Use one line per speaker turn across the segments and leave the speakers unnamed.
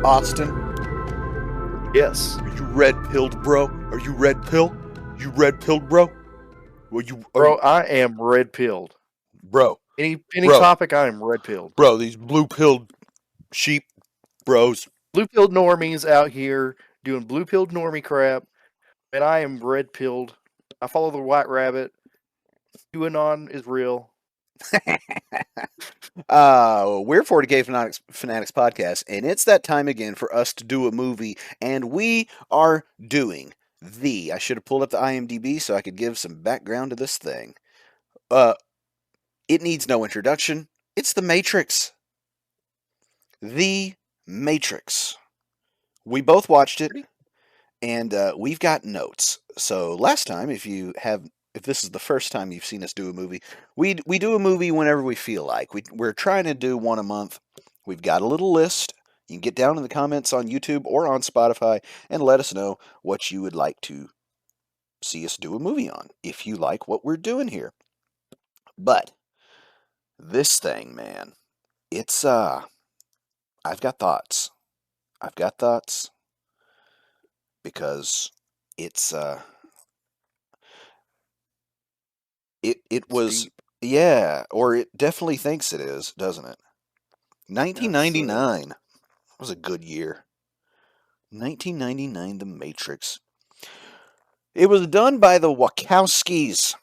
Austin,
Yes.
are you red-pilled, bro? Are you red-pilled? You red-pilled, bro? Well,
Bro, I am red-pilled.
bro,
Any
bro,
topic, I am red-pilled.
bro, these blue-pilled sheep bros.
Blue-pilled normies out here doing blue-pilled normie crap, and I am red-pilled. I follow the white rabbit. QAnon is real.
We're 40kFanatics podcast, and it's that time again for us to do a movie, and we are doing I should have pulled up the IMDb so I could give some background to this thing. It needs no introduction. It's The Matrix. The Matrix. We both watched it, and we've got notes. So last time, if this is the first time you've seen us do a movie, we do a movie whenever we feel like. We're trying to do one a month. We've got a little list. You can get down in the comments on YouTube or on Spotify and let us know what you would like to see us do a movie on, if you like what we're doing here. But this thing, man, it's I've got thoughts. Because it's it was
Deep.
yeah, or it definitely thinks it is, doesn't it? 1999 was a good year. 1999, The Matrix. It was done by the Wachowskis.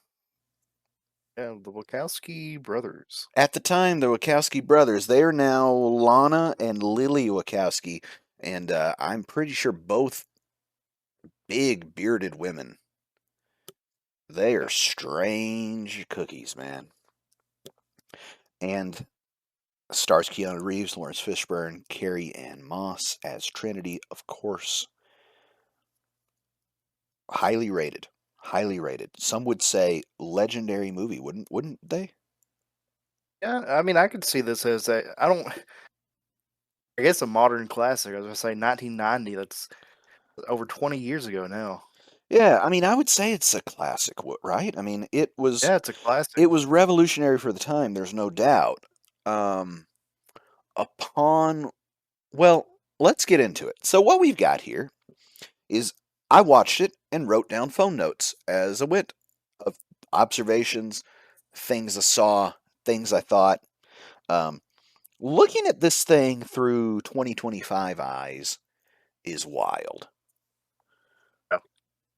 Yeah, the Wachowski brothers.
At the time, the Wachowski brothers. They are now Lana and Lily Wachowski, and I'm pretty sure both big bearded women. They are strange cookies, man. And stars Keanu Reeves, Lawrence Fishburne, Carrie Ann Moss as Trinity, of course. Highly rated. Some would say legendary movie, wouldn't they?
Yeah, I mean, I could see this as I guess a modern classic. I was going to say 1990. That's over 20 years ago now.
Yeah, I mean, I would say it's a classic, right? I mean,
Yeah, it's a classic.
it was revolutionary for the time. There's no doubt. Well, let's get into it. So what we've got here is I watched it and wrote down phone notes as I went of observations, things I saw, things I thought. Looking at this thing through 2025 eyes is wild.
Yeah.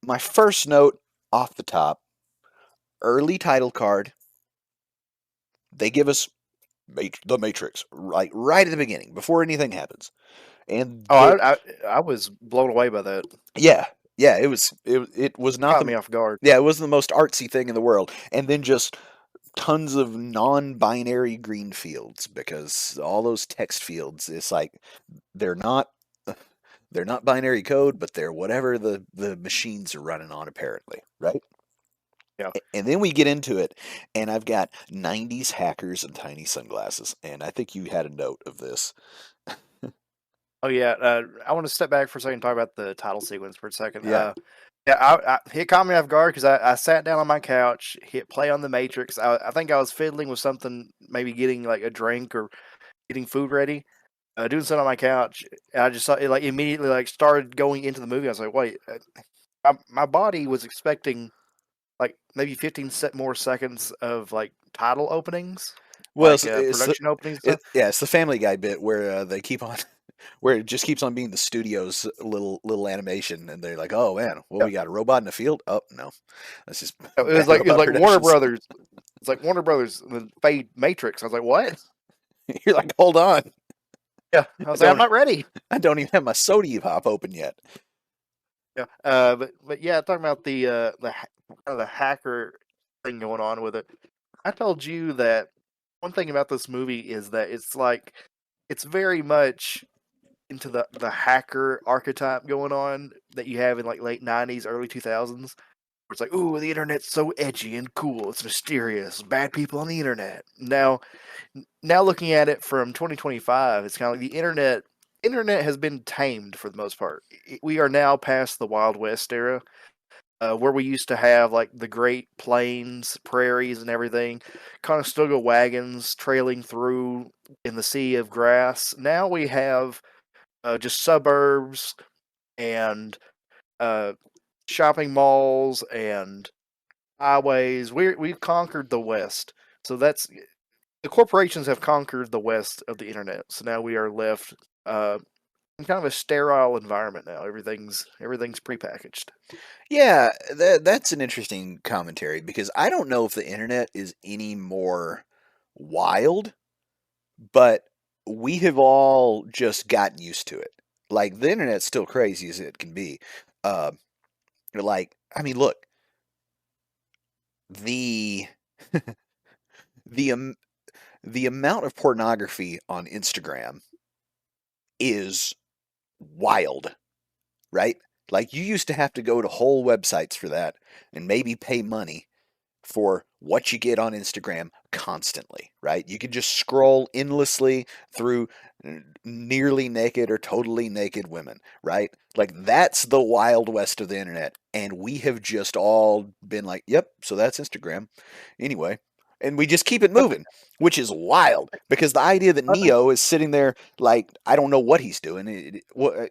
My first note off the top, early title card. They give us The Matrix right at the beginning, before anything happens. And
I was blown away by that.
yeah, it was not
Caught me off guard.
Yeah, it wasn't the most artsy thing in the world. And then just tons of non-binary green fields, because all those text fields, it's like they're not binary code, but they're whatever the machines are running on, apparently, right?
Yeah.
And then we get into it, and I've got 90s hackers and tiny sunglasses, and I think you had a note of this.
Oh yeah, I want to step back for a second and talk about the title sequence for a second.
Yeah.
It caught me off guard because I sat down on my couch, hit play on The Matrix. I think I was fiddling with something, maybe getting like a drink or getting food ready, doing something on my couch. And I just saw it, like immediately like started going into the movie. I was like, wait, my body was expecting like maybe 15 more seconds of like title openings,
Well,
like production openings.
It's the Family Guy bit where they keep on, where it just keeps on being the studio's little animation, and they're like, "Oh man, we got a robot in the field." Oh no, that's just
it was like Warner Brothers. It's like Warner Brothers, the fade Matrix. I was like, what?
You're like, hold on.
Yeah, I was like, I'm not ready.
I don't even have my Sody Pop open yet.
Yeah, but yeah, talking about the hacker thing going on with it. I told you that one thing about this movie is that it's very much into the hacker archetype going on that you have in like late 90s, early 2000s. Where it's like, ooh, the internet's so edgy and cool. It's mysterious. Bad people on the internet. Now looking at it from 2025, it's kind of like the internet has been tamed for the most part. We are now past the Wild West era, where we used to have like the Great Plains, prairies, and everything, Conestoga wagons trailing through in the sea of grass. Now we have just suburbs and uh, shopping malls and highways. We've conquered the West, so that's the corporations have conquered the West of the internet. So now we are left in kind of a sterile environment now. Everything's prepackaged.
Yeah, that's an interesting commentary because I don't know if the internet is any more wild, but we have all just gotten used to it. Like the internet's still crazy as it can be. Uh, I mean, look, the the the amount of pornography on Instagram is wild, right? Like you used to have to go to whole websites for that and maybe pay money for what you get on Instagram constantly, right? You could just scroll endlessly through nearly naked or totally naked women, right? Like that's the wild west of the internet. And we have just all been like, yep, so that's Instagram. Anyway, and we just keep it
But
moving, which is wild because the idea that
I think
Neo is sitting there like I don't know what he's doing. What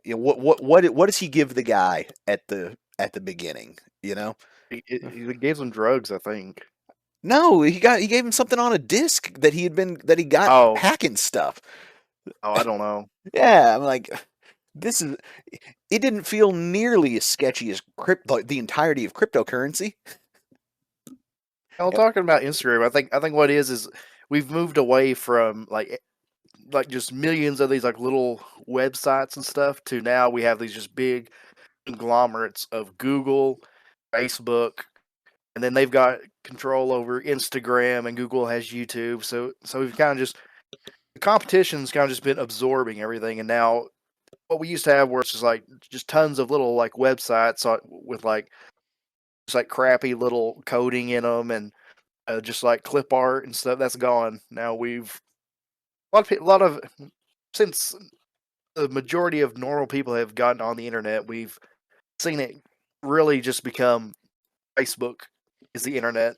does he give the guy at the beginning? You know,
he gave them drugs. I think.
no, he gave him something on a disc that he got
Oh,
hacking stuff.
I don't know.
Yeah, I'm like, this is. It didn't feel nearly as sketchy as the entirety of cryptocurrency.
Well, talking about Instagram, I think what it is we've moved away from like just millions of these like little websites and stuff to now we have these just big conglomerates of Google, Facebook, and then they've got control over Instagram and Google has YouTube. So we've kind of just the competition's kind of just been absorbing everything, and now what we used to have where it's just like just tons of little like websites with like just like crappy little coding in them and just like clip art and stuff that's gone. Now we've a lot of since the majority of normal people have gotten on the internet, we've seen it really just become Facebook is the internet,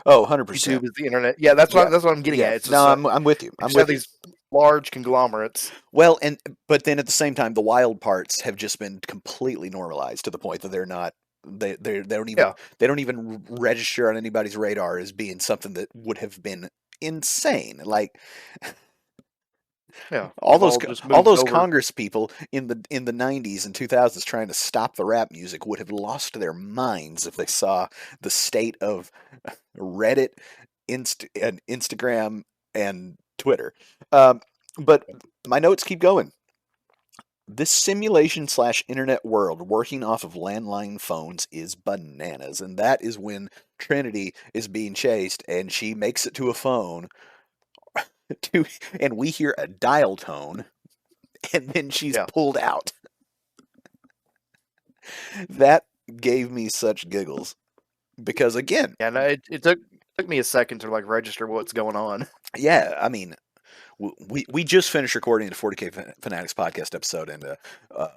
Oh, 100%.
YouTube is the internet. Yeah, that's
Yeah.
what I'm getting
Yeah.
at. It's just
No,
like
I'm with you.
we
I'm
just have
with you.
these large conglomerates.
Well, and but then at the same time, the wild parts have just been completely normalized to the point that they're not.
Yeah,
they don't even register on anybody's radar as being something that would have been insane. Like
yeah, we've all just
all
moved
those
over.
Congress people in the 90s and 2000s trying to stop the rap music would have lost their minds if they saw the state of Reddit, and Instagram and Twitter. Um, but my notes keep going. This simulation slash internet world working off of landline phones is bananas. And that is when Trinity is being chased and she makes it to a phone to, and we hear a dial tone and then she's
Yeah,
pulled out. That gave me such giggles because again,
yeah. No, it took me a second to like register what's going on.
yeah, I mean, we just finished recording the 40k Fanatics podcast episode and uh,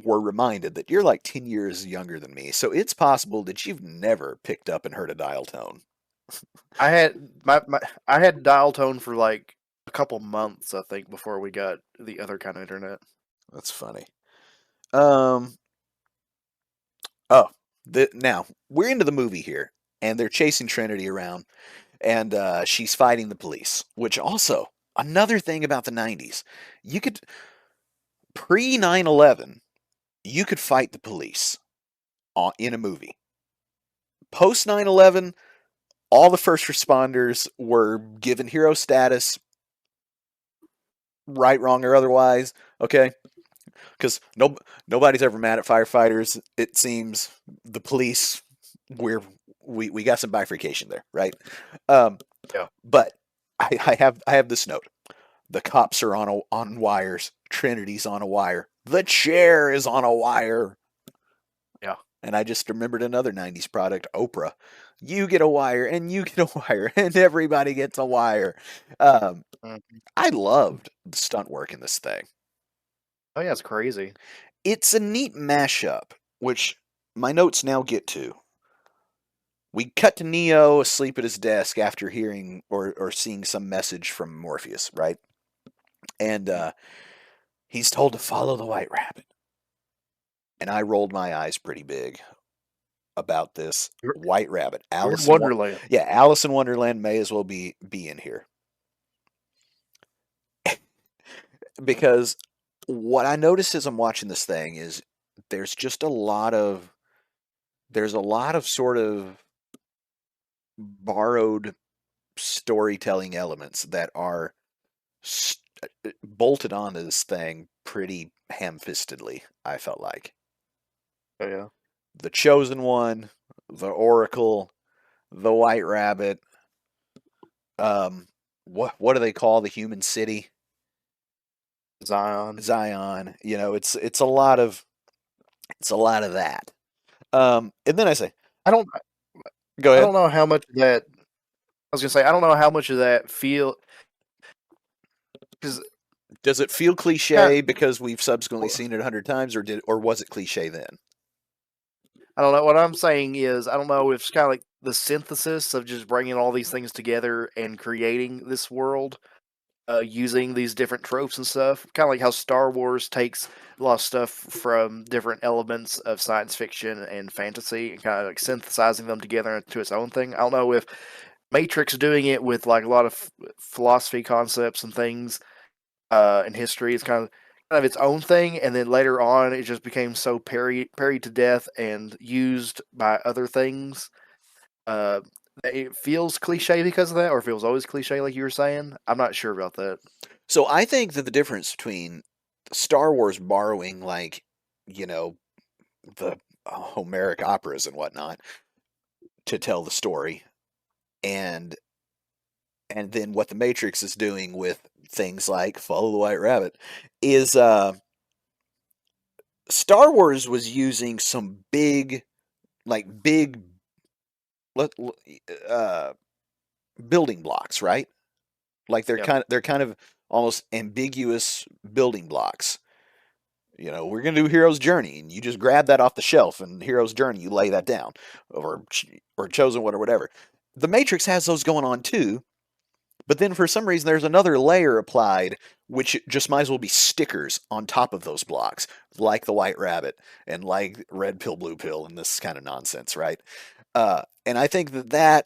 were reminded that you're like 10 years younger than me, so it's possible that you've never picked up and heard a dial tone.
I had my I had dial tone for like a couple months, I think, before we got the other kind of internet.
That's funny. Um. Oh, now we're into the movie here, and they're chasing Trinity around, and she's fighting the police. Which also another thing about the '90s, you could pre 9/11, you could fight the police in a movie. Post 9/11, all the first responders were given hero status, right, wrong, or otherwise. Okay, because nobody's ever mad at firefighters. It seems the police we got some bifurcation there, right? Um,
Yeah,
but I have this note. The cops are on wires. Trinity's on a wire. The chair is on a wire.
yeah.
And I just remembered another '90s product, Oprah. You get a wire, and you get a wire, and everybody gets a wire. Um,
Mhm.
I loved the stunt work in this thing.
Oh yeah, it's crazy.
It's a neat mashup, which my notes now get to. We cut to Neo asleep at his desk after hearing or seeing some message from Morpheus, right? And
Mm.
He's told to follow the White Rabbit. And I rolled my eyes pretty big about this
You're,
White Rabbit.
you're in Wonderland.
Yeah, Alice in Wonderland may as well be in here because what I noticed as I'm watching this thing is there's just a lot of sort of borrowed storytelling elements that are bolted onto this thing pretty ham-fistedly. I felt like
Oh yeah,
the Chosen One, the Oracle, the White Rabbit. What do they call the human city?
Zion.
Zion. You know, it's a lot of that. And then I say,
I don't.
go
I
ahead.
don't know how much of that. I was gonna say I don't know how much of that feel because
Does it feel
kind
cliche because we've subsequently
of,
seen it 100 times, or was it cliche then?
I don't know. What I'm saying is I don't know if it's kind of like the synthesis of just bringing all these things together and creating this world. Using these different tropes and stuff, kind of like how Star Wars takes a lot of stuff from different elements of science fiction and fantasy and kind of like synthesizing them together into its own thing. I don't know if Matrix doing it with like a lot of philosophy concepts and things in history is kind of its own thing, and then later on it just became so parried to death and used by other things. Uh, it feels cliche because of that, or feels always cliche, like you were saying. I'm not sure about that.
So I think that the difference between Star Wars borrowing, like, you know, the Homeric operas and whatnot to tell the story, and then what the Matrix is doing with things like Follow the White Rabbit, is Star Wars was using some big uh, building blocks, right? Like
Yep.
they're kind of almost ambiguous building blocks. You know, we're gonna do Hero's Journey, and you just grab that off the shelf, and Hero's Journey, you lay that down, or Chosen One, or whatever. The Matrix has those going on too, but then for some reason there's another layer applied, which just might as well be stickers on top of those blocks, like the White Rabbit and like Red Pill, Blue Pill, and this kind of nonsense, right? And I think that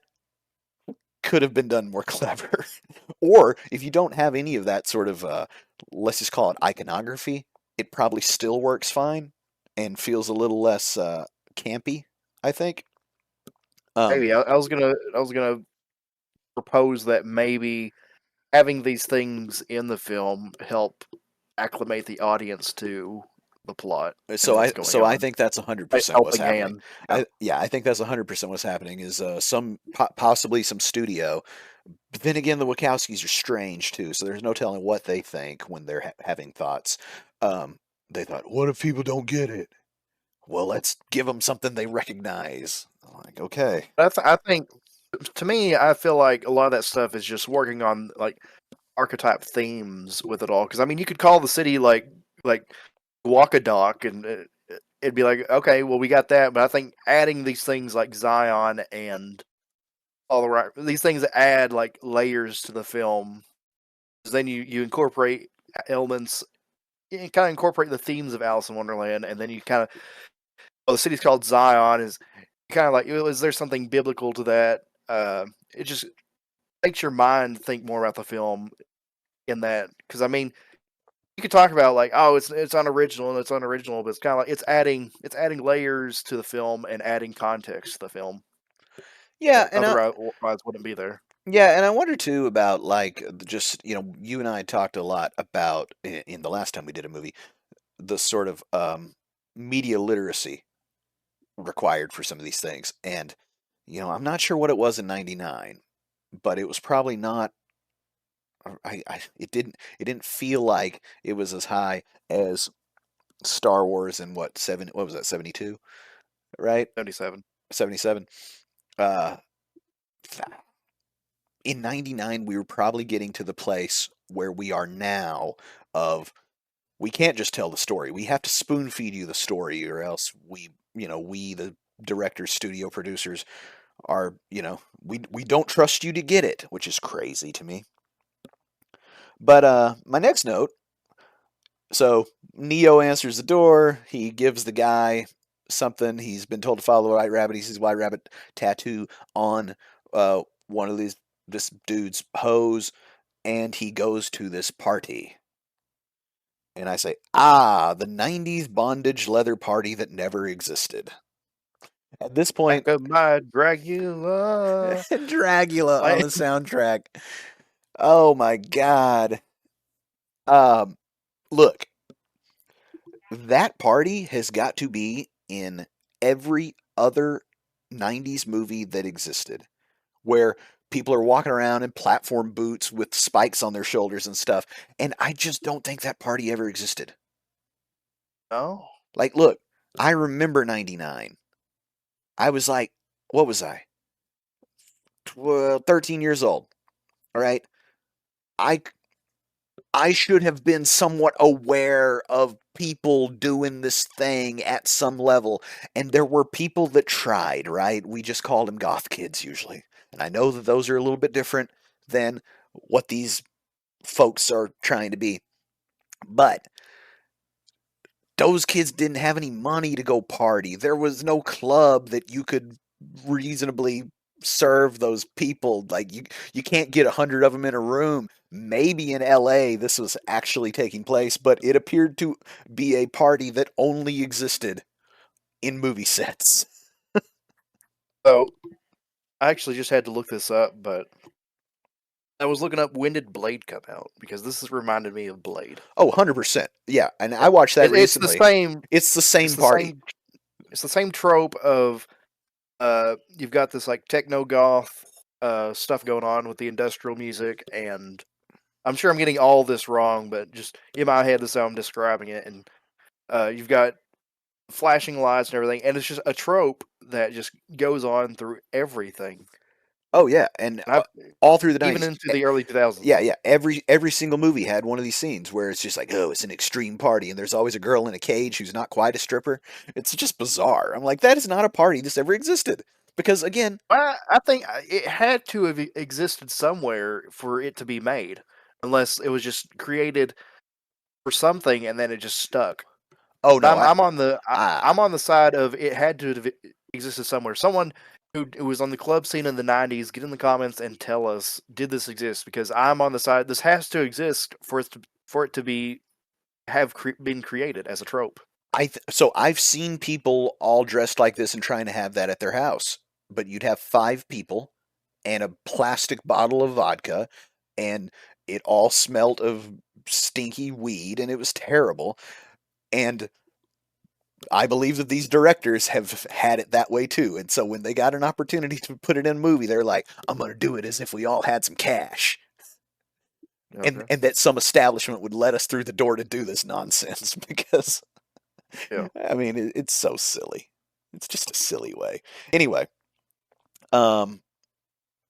could have been done more clever. Or if you don't have any of that sort of, let's just call it iconography, it probably still works fine and feels a little less campy, I think. Um,
Maybe I was gonna propose that maybe having these things in the film help acclimate the audience to the plot and what's going
so I
on.
think that's 100
A
percent what's
helping
happening.
hand. Yeah.
I think that's 100% what's happening is possibly some studio. But then again, the Wachowskis are strange too, so there's no telling what they think when they're having thoughts. Um, they thought, what if people don't get it? Well, let's give them something they recognize. I'm like, okay.
I think to me, I feel like a lot of that stuff is just working on like archetype themes with it all. Because I mean, you could call the city like Wakadoc, and it'd be like, okay, well, we got that. But I think adding these things like Zion and all the right these things that add like layers to the film, 'cause then you incorporate elements, you kind of incorporate the themes of Alice in Wonderland, and then you kind of the city's called Zion is kind of like, is there something biblical to that? It just makes your mind think more about the film in that, because I mean, you could talk about like, oh, it's unoriginal and it's unoriginal, but it's kind of like it's adding layers to the film and adding context to the film
Yeah,
that otherwise wouldn't be there.
and I wonder too about like just you and I talked a lot about in the last time we did a movie the sort of media literacy required for some of these things, and I'm not sure what it was in '99, but it was probably not. It didn't feel like it was as high as Star Wars in what was that, 72, right?
77.
77. Uh, in '99, we were probably getting to the place where we are now of we can't just tell the story. We have to spoon feed you the story, or else we the directors, studio producers are, we don't trust you to get it, which is crazy to me. But my next note, So Neo answers the door. He gives the guy something. He's been told to follow the White Rabbit. He sees White Rabbit tattoo on one of this dude's hose, and he goes to this party. And I say, the 90s bondage leather party that never existed. At this point,
Back of my Dracula.
Dracula on
Like,
the soundtrack. Oh my god. Um, Look, that party has got to be in every other 90s movie that existed, where people are walking around in platform boots with spikes on their shoulders and stuff. And I just don't think that party ever existed.
no.
Like, look, I remember 99. I was like, what was I? 12, 13 years old. All right. I I should have been somewhat aware of people doing this thing at some level. And there were people that tried, right? We just called them goth kids usually. And I know that those are a little bit different than what these folks are trying to be. But those kids didn't have any money to go party. There was no club that you could reasonably serve those people. Like you can't get 100 of them in a room. Maybe in LA this was actually taking place, but it appeared to be a party that only existed in movie sets.
So I actually just had to look this up, but I was looking up when did Blade come out because this has reminded me of Blade.
Oh, 100%. Yeah, and I
Yeah.
watched that
It's the
recently.
same.
It's the
It's
same
the
party.
same. It's the same trope of you've got this like techno goth stuff going on with the industrial music, and I'm sure I'm getting all this wrong, but just in my head, this is how I'm describing it. And you've got flashing lights and everything, and it's just a trope that just goes on through everything.
Oh yeah, and
And I've
all through the
even
90s.
into the early 2000s.
Yeah, yeah. Every single movie had one of these scenes where it's just like, oh, it's an extreme party, and there's always a girl in a cage who's not quite a stripper. It's just bizarre. I'm like, that is not a party this ever existed. Because again,
I think it had to have existed somewhere for it to be made, unless it was just created for something and then it just stuck.
oh
But
no,
I'm on the
I
I'm on the side of it had to have existed somewhere. Someone who was on the club scene in the '90s, get in the comments and tell us, did this exist? Because I'm on the side. This has to exist for it to be been created as a trope.
so I've seen people all dressed like this and trying to have that at their house, but you'd have five people and a plastic bottle of vodka, and it all smelt of stinky weed, and it was terrible. And I believe that these directors have had it that way too. And so when they got an opportunity to put it in a movie, they're like, I'm going to do it as if we all had some cash.
Okay.
And that some establishment would let us through the door to do this nonsense because,
Yeah.
I mean, it's so silly. It's just a silly way. Anyway, um,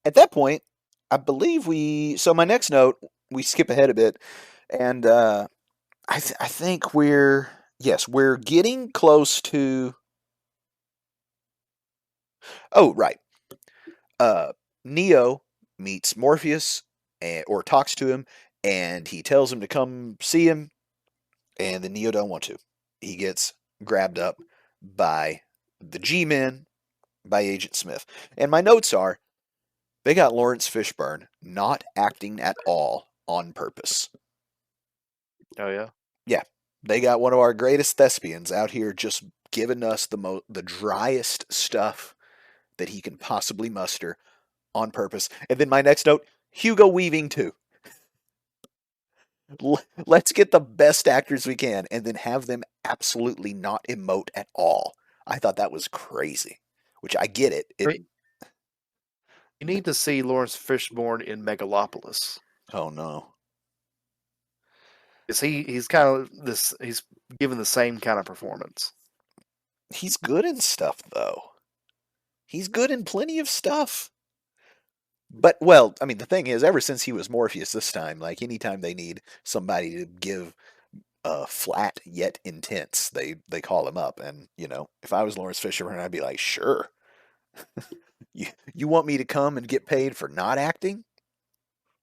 at that point, I believe so my next note, we skip ahead a bit, and I think yes, we're getting close to, oh, right. uh, Neo meets Morpheus or talks to him, and he tells him to come see him, and then Neo don't want to. He gets grabbed up by the G-Men, by Agent Smith. And my notes are, they got Lawrence Fishburne not acting at all on purpose.
Oh yeah.
Yeah, they got one of our greatest thespians out here just giving us the driest stuff that he can possibly muster on purpose. And then my next note, Hugo Weaving too. Let's get the best actors we can and then have them absolutely not emote at all. I thought that was crazy, which I get it.
I mean, you need to see Lawrence Fishburne in Megalopolis.
Oh no.
Is he's kind of this he's given the same kind of performance.
He's good in stuff though. He's good in plenty of stuff. But well, I mean the thing is ever since he was Morpheus this time, like anytime they need somebody to give flat yet intense, they call him up. And if I was Lawrence Fishburne, I'd be like, sure. You want me to come and get paid for not acting?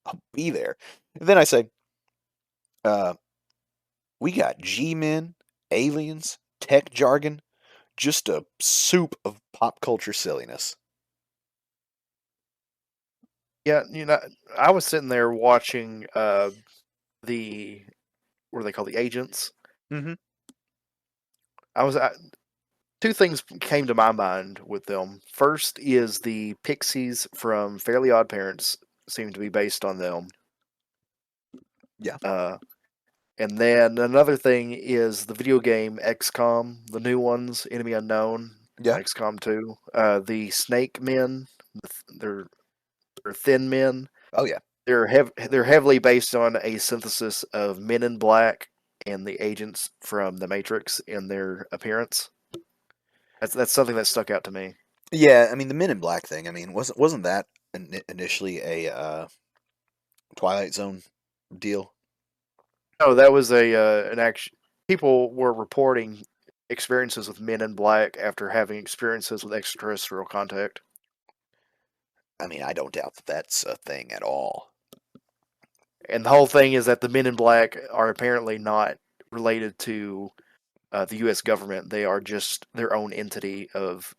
I'll be there. And then I say, uh, We got G-men, aliens, tech jargon, just a soup of pop culture silliness.
Yeah, I was sitting there watching the what do they call the agents?
Mm-hmm.
I was two things came to my mind with them. First is the Pixies from Fairly Odd Parents seem to be based on them.
Yeah.
Uh, and then another thing is the video game XCOM, the new ones, Enemy Unknown,
Yeah.
XCOM 2. The Snake Men, they're, they're thin men.
Oh yeah.
They're heavily based on a synthesis of Men in Black and the agents from The Matrix in their appearance. That's something that stuck out to me.
Yeah. I mean, the Men in Black thing. I mean, wasn't that initially a Twilight Zone deal?
No, that was a an action. People were reporting experiences with Men in Black after having experiences with extraterrestrial contact.
I mean, I don't doubt that that's a thing at all.
And the whole thing is that the Men in Black are apparently not related to the U.S. government. They are just their own entity of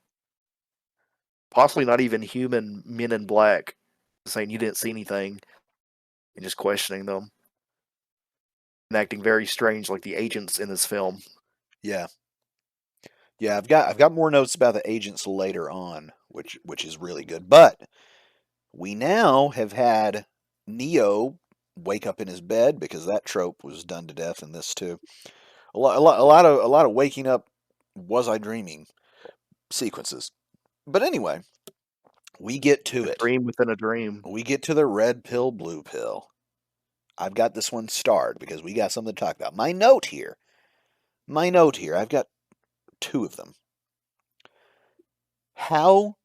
possibly not even human Men in Black, saying you didn't see anything and just questioning them and acting very strange like the agents in this film.
Yeah. Yeah, I've got more notes about the agents later on, which is really good. But we now have had Neo wake up in his bed because that trope was done to death in this too. A lot of waking up. Was I dreaming sequences? But anyway, we get to
A
it.
dream within a dream.
We get to the red pill, blue pill. I've got this one starred because we got something to talk about. My note here. I've got two of them. How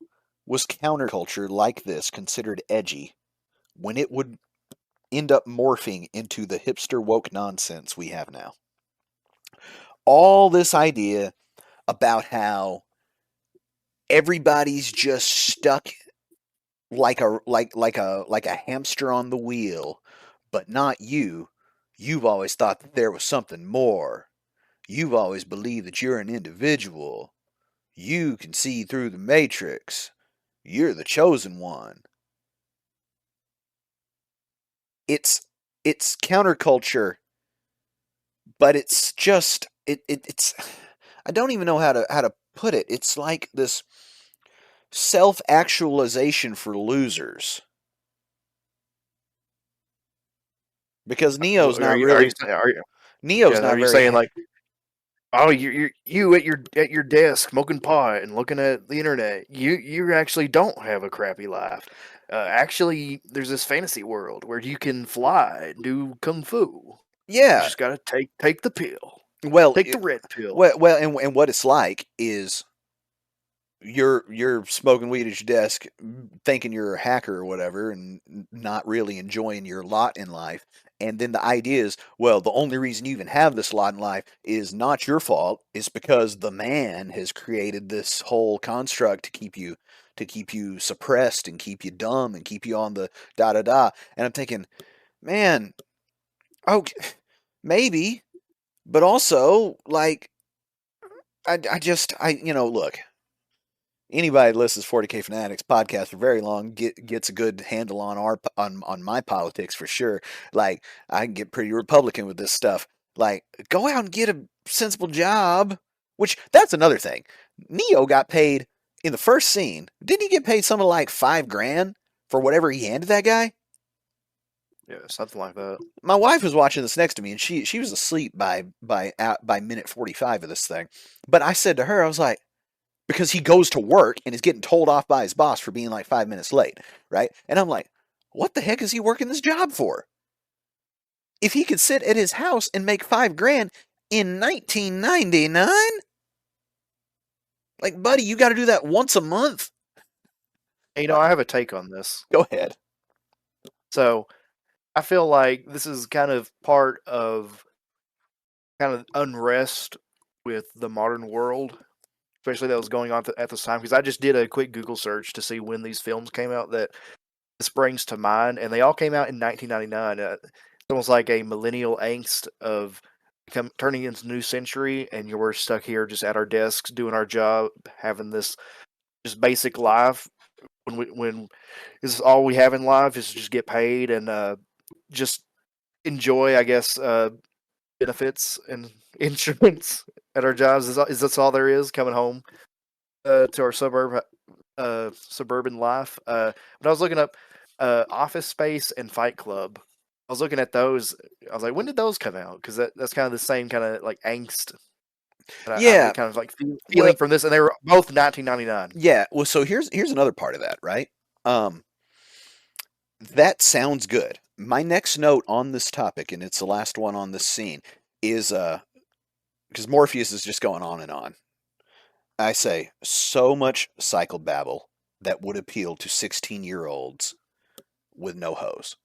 was counterculture like this considered edgy when it would end up morphing into the hipster woke nonsense we have now? All this idea about how everybody's just stuck like a hamster on the wheel, but not you. You've always thought that there was something more. You've always believed that you're an individual. You can see through the matrix. You're the chosen one. It's counterculture, but it's just it's I don't even know how to put it. It's like this self-actualization for losers. Because
Are you
Neo's
yeah?
not
Are you
very
saying like, oh, you at your desk smoking pot and looking at the internet? You actually don't have a crappy life. Actually, there's this fantasy world where you can fly and do kung fu. You
yeah.
just gotta take the pill.
Well,
Take the red pill.
and what it's like is you're smoking weed at your desk, thinking you're a hacker or whatever, and not really enjoying your lot in life. And then the idea is, well, the only reason you even have this lot in life is not your fault. It's because the man has created this whole construct to keep you suppressed and keep you dumb and keep you on the da da da. And I'm thinking, man, okay, maybe, but also like look, anybody that listens to 40K Fanatics podcast for very long gets a good handle on on my politics for sure. Like, I can get pretty Republican with this stuff. Like, go out and get a sensible job. Which, that's another thing. Neo got paid in the first scene. Didn't he get paid something like 5 grand for whatever he handed that guy?
Yeah, something like that.
My wife was watching this next to me, and she was asleep by minute 45 of this thing. But I said to her, I was like, because he goes to work and is getting told off by his boss for being like 5 minutes late, right? And I'm like, what the heck is he working this job for? If he could sit at his house and make 5 grand in 1999, like, buddy, you got to do that once a month.
And,
Uh,
I have a take on this.
Go ahead.
So I feel like this is kind of part of kind of unrest with the modern world, especially that was going on at this time. Because I just did a quick Google search to see when these films came out that this brings to mind, and they all came out in 1999. It's almost like a millennial angst of turning into new century, and you're stuck here just at our desks doing our job, having this just basic life. When this is all we have in life is just get paid and just enjoy, I guess, benefits and insurance at our jobs. Is this all there is? Coming home to our suburban life. But I was looking up Office Space and Fight Club. I was looking at those. I was like, when did those come out? Because that's kind of the same kind of like angst that I
Yeah,
kind of like
well,
feeling from this, and they were both 1999.
yeah. Well, so here's another part of that, right? Um, that sounds good. My next note on this topic, and it's the last one on this scene, is because Morpheus is just going on and on. I say so much psychobabble that would appeal to 16-year-olds with no hose.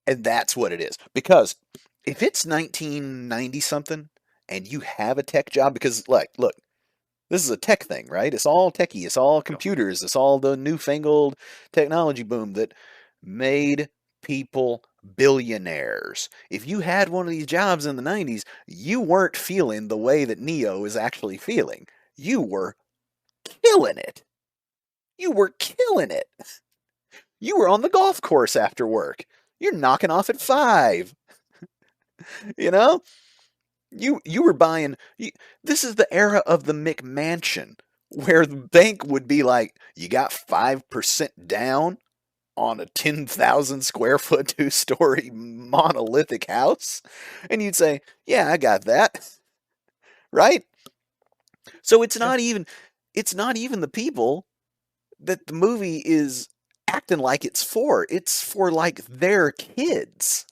And that's what it is. Because if it's 1990 something and you have a tech job, because like, look, this is a tech thing, right? It's all techie, it's all
Yeah.
computers, it's all the newfangled technology boom that made people billionaires. If you had one of these jobs in the 90s, you weren't feeling the way that Neo is actually feeling. You were killing it. You were killing it. You were on the golf course after work. You're knocking off at 5. You know? You were buying this is the era of the McMansion where the bank would be like, "You got 5% down on a 10,000 square foot 2-story monolithic house?" And you'd say, "Yeah, I got that." Right? So
Yeah.
it's not even the people that the movie is acting like it's for. It's for like their kids.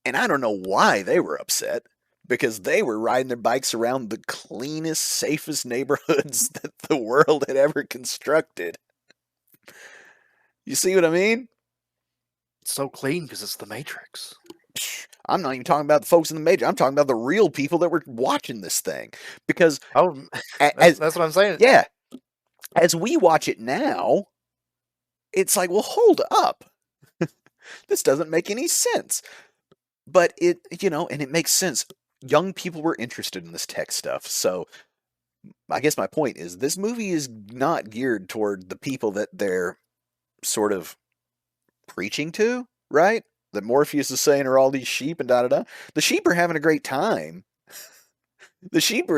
And I don't know why they were upset because they were riding their bikes around the cleanest, safest neighborhoods that the world had ever constructed. You see what I mean?
It's so clean because it's the Matrix.
I'm not even talking about the folks in the major. I'm talking about the real people that were watching this thing. Because
Oh,
as
that's what I'm saying.
yeah, as we watch it now, it's like, well, hold up. This doesn't make any sense. But and it makes sense. Young people were interested in this tech stuff. So I guess my point is this movie is not geared toward the people that they're sort of preaching to, right? That Morpheus is saying are all these sheep and da da da. The sheep are having a great time.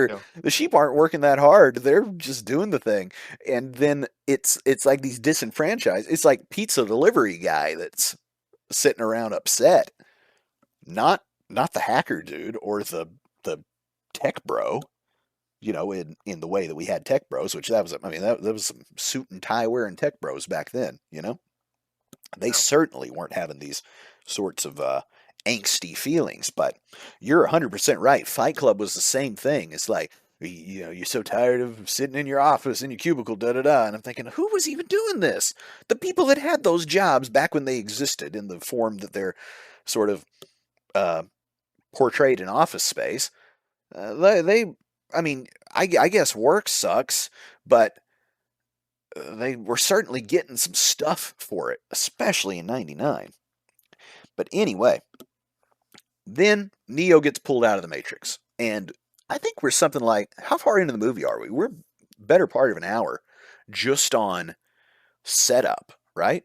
Yeah.
The sheep aren't working that hard. They're just doing the thing. And then it's like these disenfranchised. It's like pizza delivery guy that's sitting around upset. Not not the hacker dude or the tech bro. In the way that we had tech bros, which that was, I mean, that was some suit and tie wearing tech bros back then. They
Yeah.
certainly weren't having these sorts of angsty feelings. But you're 100% right. Fight Club was the same thing. It's like, you're so tired of sitting in your office in your cubicle, da da da. And I'm thinking, who was even doing this? The people that had those jobs back when they existed in the form that they're sort of uh, portrayed in Office Space. They I mean, I guess work sucks, but they were certainly getting some stuff for it, especially in '99. But anyway, then Neo gets pulled out of the Matrix, and I think we're something like, how far into the movie are we? We're better part of an hour just on setup, right?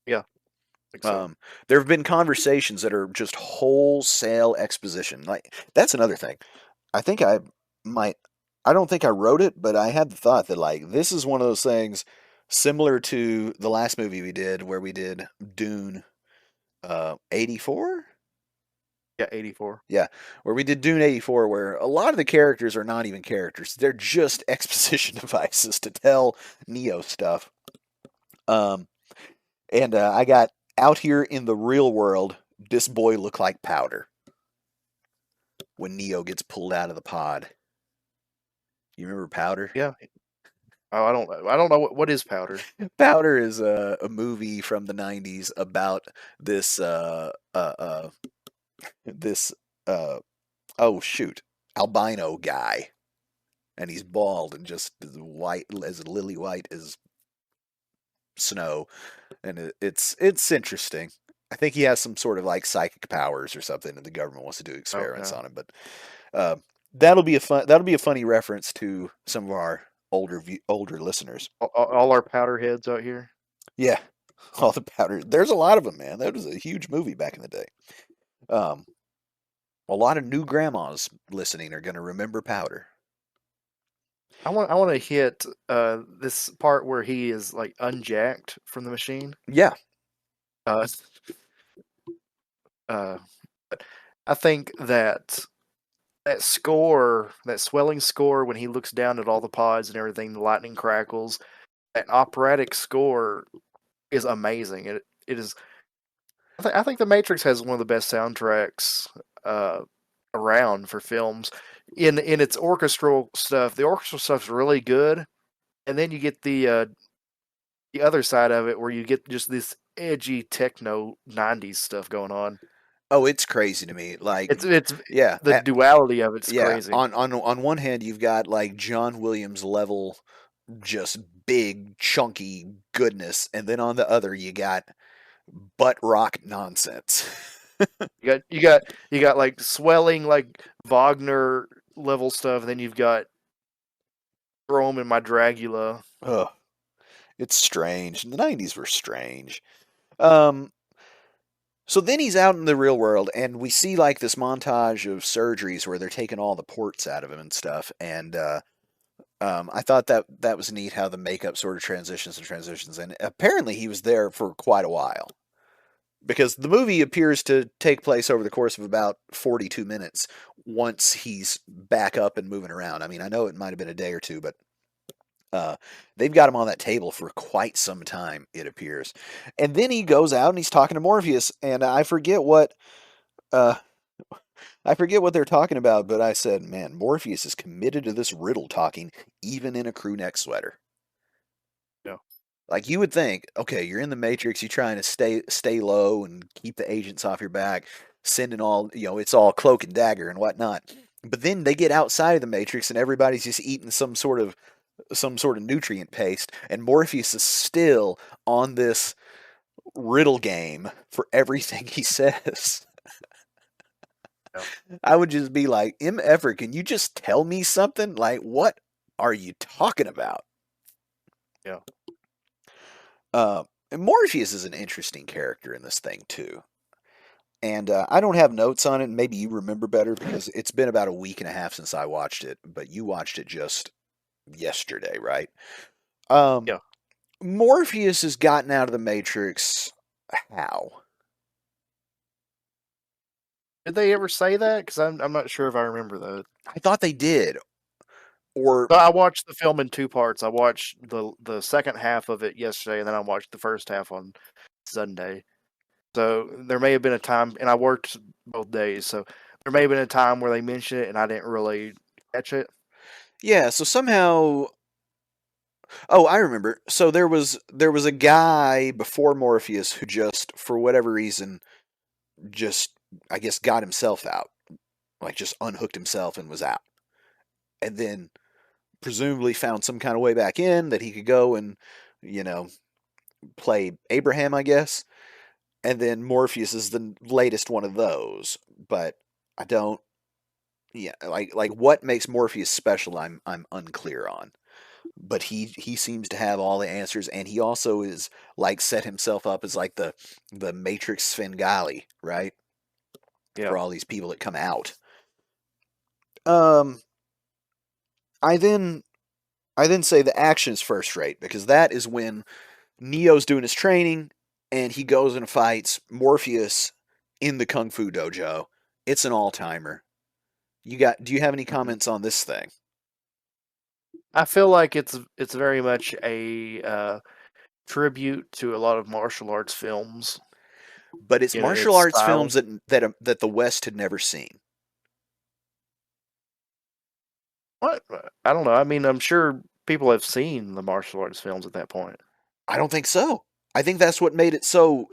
Yeah. I think so.
Um, there have been conversations that are just wholesale exposition. Like that's another thing. I think might. I don't think I wrote it, but I had the thought that like this is one of those things similar to the last movie we did, where we did Dune, 84.
Yeah. 84.
Yeah, where we did Dune 84, where a lot of the characters are not even characters; they're just exposition devices to tell Neo stuff. Um, and I got out here in the real world. This boy look like powder when Neo gets pulled out of the pod. You remember Powder?
Yeah. Oh, I don't know. I don't know what is powder.
Powder is a movie from the '90s about this this uh oh shoot albino guy, and he's bald and just as white as lily white as snow, and it's interesting. I think he has some sort of like psychic powers or something, and the government wants to do experiments
Okay.
on him. But uh, that'll be a funny reference to some of our older listeners.
All our powder heads out here.
Yeah, all the powder. There's a lot of them, man. That was a huge movie back in the day. Um, a lot of new grandmas listening are going to remember Powder.
I want to hit this part where he is like unjacked from the machine.
Yeah.
Uh, uh, I think that score, that swelling score, when he looks down at all the pods and everything, the lightning crackles. That operatic score is amazing. It is. I think The Matrix has one of the best soundtracks uh, around for films. In its orchestral stuff, the orchestral stuff is really good, and then you get the other side of it where you get just this edgy techno '90s stuff going on.
Oh, it's crazy to me. Like,
It's
yeah,
the duality of it's
yeah.
crazy.
On one hand, you've got like John Williams level, just big chunky goodness, and then on the other, you got butt rock nonsense.
You got like swelling like Wagner level stuff, and then you've got Rome and my Dragula.
Ugh, it's strange. The '90s were strange. Um, So then he's out in the real world, and we see like this montage of surgeries where they're taking all the ports out of him and stuff. And I thought that was neat how the makeup sort of transitions. And apparently he was there for quite a while because the movie appears to take place over the course of about 42 minutes once he's back up and moving around. I mean, I know it might have been a day or two, but they've got him on that table for quite some time, it appears. And then he goes out and he's talking to Morpheus, and uh, I forget what they're talking about, but I said, man, Morpheus is committed to this riddle talking, even in a crew neck sweater.
Yeah,
Like you would think, okay, you're in the Matrix, you're trying to stay low and keep the agents off your back, sending all it's all cloak and dagger and whatnot. But then they get outside of the Matrix and everybody's just eating some sort of nutrient paste, and Morpheus is still on this riddle game for everything he says.
yeah,
I would just be like, M. Effort, can you just tell me something? Like, what are you talking about?
yeah.
And Morpheus is an interesting character in this thing, too. And I don't have notes on it. Maybe you remember better because it's been about a week and a half since I watched it, but you watched it just yesterday, right? Um,
Yeah.
Morpheus has gotten out of the Matrix. How?
Did they ever say that? Because I'm not sure if I remember that.
I thought they did. Or,
So I watched the film in two parts. I watched the second half of it yesterday, and then I watched the first half on Sunday. So there may have been a time, and I worked both days, so there may have been a time where they mentioned it, and I didn't really catch it.
yeah, so somehow. Oh, I remember. So there was a guy before Morpheus who just, for whatever reason, just I guess got himself out. Like just unhooked himself and was out. And then presumably found some kind of way back in that he could go and, you know, play Abraham, I guess. And then Morpheus is the latest one of those. But I don't, yeah, like what makes Morpheus special, I'm unclear on. But he seems to have all the answers, and he also is like set himself up as like the Matrix Svengali, right?
Yeah.
For all these people that come out. Um, I then I then say the action is first rate because that is when Neo's doing his training and he goes and fights Morpheus in the Kung Fu dojo. It's an all timer. Do you have any
Mhm.
comments on this thing?
I feel like it's very much a tribute to a lot of martial arts films
But it's
in
martial
its
arts
style.
films that the West had never seen.
What? I don't know. I mean, I'm sure people have seen the martial arts films at that point.
I don't think so. I think that's what made it so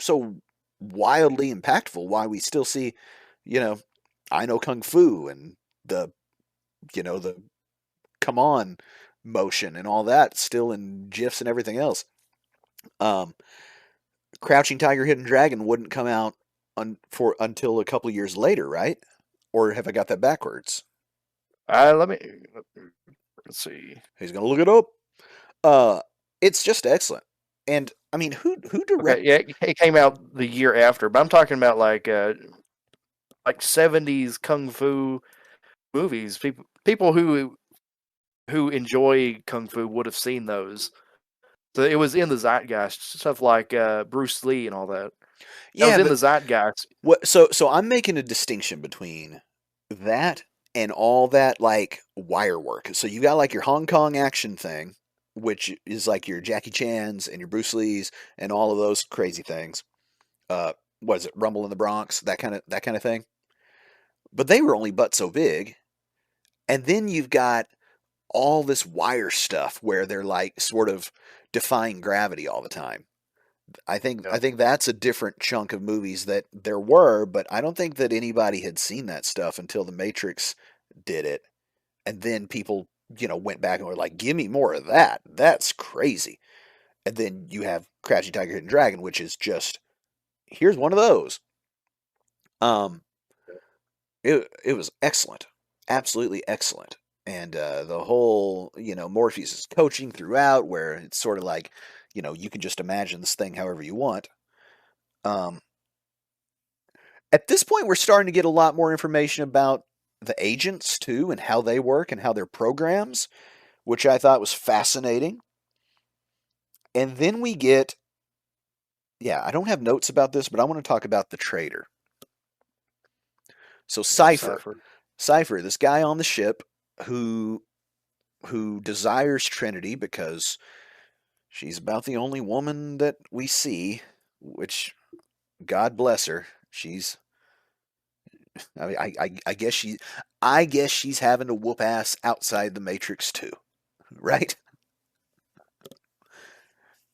wildly impactful. Why we still see, you know, I know kung fu and the come on motion and all that still in gifs and everything else. Um, Crouching Tiger, Hidden Dragon wouldn't come out for until a couple years later, right? Or have I got that backwards?
Let me let's see.
He's gonna look it up. Uh, it's just excellent. And I mean, who
Okay,
direct?
yeah, it came out the year after, but I'm talking about like 70s kung fu movies. People who enjoy kung fu would have seen those. So it was in the zeitgeist, stuff like Bruce Lee and all that. That was
Yeah,
in
but
the zeitgeist.
what? So I'm making a distinction between that and all that like wire work. So you got like your Hong Kong action thing, which is like your Jackie Chan's and your Bruce Lee's and all of those crazy things. Uh, what is it? Rumble in the Bronx, that kind of thing. But they were only but so big. And then you've got all this wire stuff where they're like sort of defying gravity all the time. I think
Yeah,
I think that's a different chunk of movies that there were, but I don't think that anybody had seen that stuff until The Matrix did it, and then people went back and were like, "Give me more of that. That's crazy." And then you have Crouching Tiger, Hidden Dragon, which is just here's one of those. Um, it was excellent, absolutely excellent, and the whole Morpheus is coaching throughout, where it's sort of like you can just imagine this thing however you want. Um, At this point, we're starting to get a lot more information about the agents too, and how they work and how their programs, which I thought was fascinating. And then we get, yeah, I don't have notes about this, but I want to talk about the traitor. So
yeah,
Cipher,
Cypher.
Cipher, this guy on the ship who desires Trinity because she's about the only woman that we see, which God bless her. I mean, I guess she's having to whoop ass outside the Matrix too, right?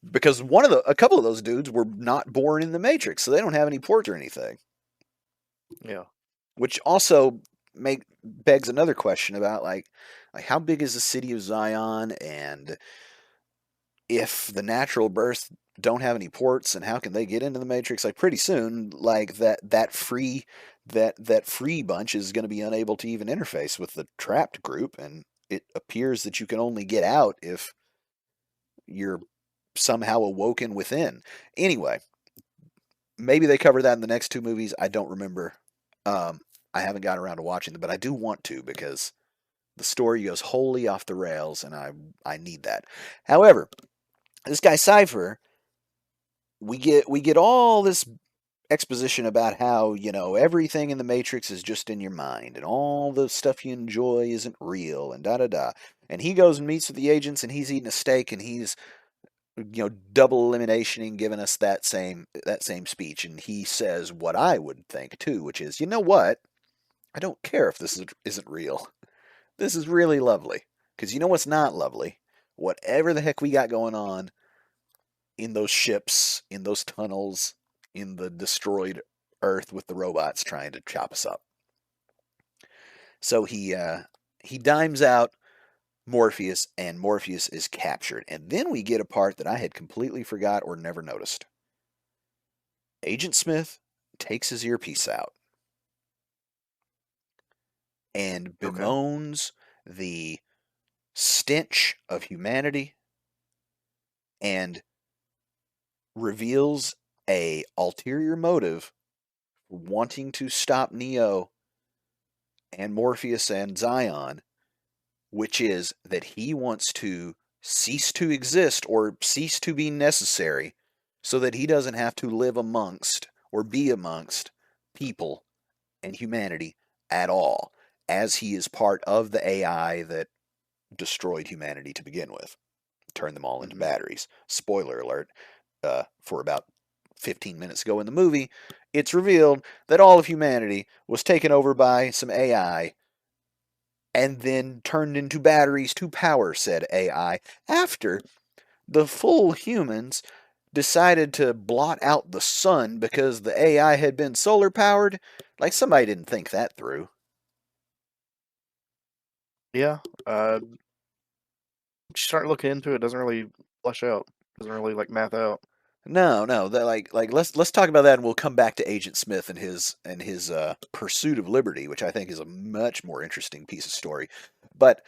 Because a couple of those dudes were not born in the Matrix, so they don't have any ports or anything.
Yeah,
Which also make begs another question about like how big is the city of Zion, and if the natural birth don't have any ports, and how can they get into the Matrix? Like pretty soon, like that free bunch is going to be unable to even interface with the trapped group, and it appears that you can only get out if you're somehow awoken within. Anyway, maybe they cover that in the next two movies. I don't remember. Um, I haven't gotten around to watching them, but I do want to because the story goes wholly off the rails, and I need that. However, this guy Cipher, we get all this exposition about how everything in the Matrix is just in your mind, and all the stuff you enjoy isn't real, and da da da. And he goes and meets with the agents, and he's eating a steak, and he's double eliminationing, giving us that same speech, and he says what I would think too, which is, you know what? I don't care if isn't real. This is really lovely. Because you know what's not lovely? Whatever the heck we got going on in those ships, in those tunnels, in the destroyed Earth with the robots trying to chop us up. So he dimes out Morpheus, and Morpheus is captured. And then we get a part that I had completely forgot or never noticed. Agent Smith takes his earpiece out and
okay.
bemoans the stench of humanity and reveals a ulterior motive for wanting to stop Neo and Morpheus and Zion, which is that he wants to cease to exist or cease to be necessary so that he doesn't have to live amongst or be amongst people and humanity at all, as he is part of the AI that destroyed humanity to begin with, turned them all into
Hmm.
batteries. Spoiler alert, for about 15 minutes ago in the movie, it's revealed that all of humanity was taken over by some AI and then turned into batteries to power said AI after the full humans decided to blot out the sun because the AI had been solar powered. Like somebody didn't think that through.
Yeah. Uh, you start looking into it, doesn't really flesh out. Doesn't really like math out.
No, no. That like let's talk about that, and we'll come back to Agent Smith and his pursuit of liberty, which I think is a much more interesting piece of story. But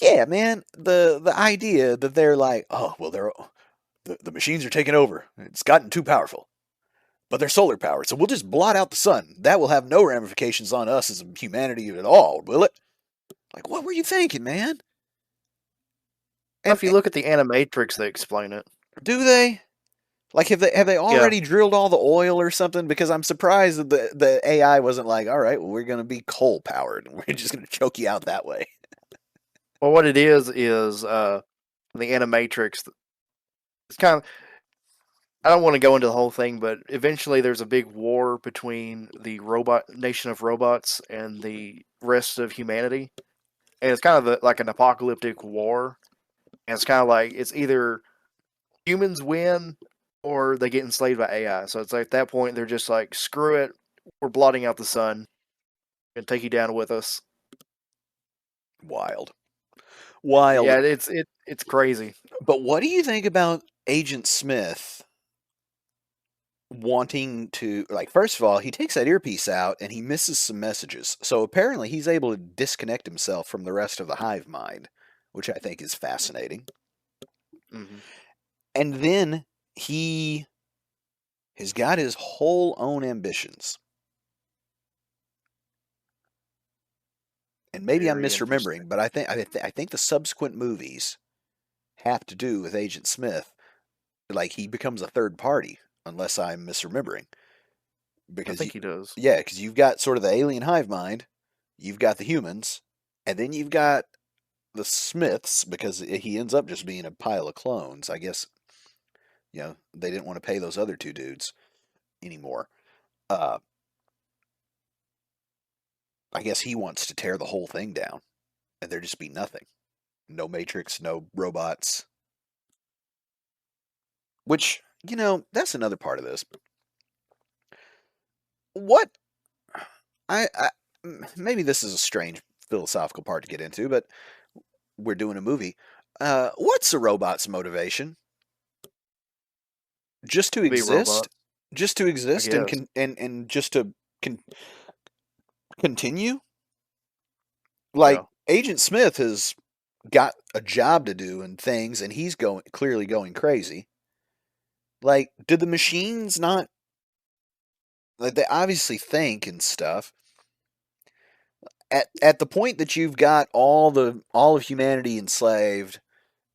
yeah, man, the idea that they're like, oh well, the machines are taking over. It's gotten too powerful, but they're solar powered, so we'll just blot out the sun. That will have no ramifications on us as humanity at all, will it? Like, what were you thinking, man? And
If you look at the Animatrix, they explain it.
do they? Like, have they
Yeah.
already drilled all the oil or something? Because I'm surprised that the AI wasn't like, all right, well, we're going to be coal powered. We're just going to choke you out that way.
Well, what it is the Animatrix. It's kind of. I don't want to go into the whole thing, but eventually there's a big war between the robot nation of robots and the rest of humanity, and it's kind of like an apocalyptic war. And it's kind of like it's either humans win or they get enslaved by AI. So it's like at that point they're just like, screw it, we're blotting out the sun and take you down with us.
Wild, wild.
Yeah, it's crazy.
But what do you think about Agent Smith wanting to, like, first of all, he takes that earpiece out and he misses some messages. So apparently he's able to disconnect himself from the rest of the hive mind, which I think is fascinating.
Hmm.
And then he has got his whole own ambitions. And maybe I'm
Very interesting.
misremembering, but I think the subsequent movies have to do with Agent Smith. Like, he becomes a third party, unless I'm misremembering.
I
Because
think he does.
yeah, because you've got sort of the alien hive mind, you've got the humans, and then you've got the Smiths, because he ends up just being a pile of clones. I guess they didn't want to pay those other two dudes anymore. Uh, I guess he wants to tear the whole thing down, and there just be nothing. No Matrix, no robots. Which, that's another part of this. What I maybe this is a strange philosophical part to get into, but we're doing a movie. What's a robot's motivation? Just to
To be a robot,
exist? Just to
I
exist and
guess.
con- and just to con- continue?
Yeah.
Like, Agent Smith has got a job to do and things, and he's clearly going crazy. Like, did the machines not, like, they obviously think and stuff. At the point that you've got all of humanity enslaved,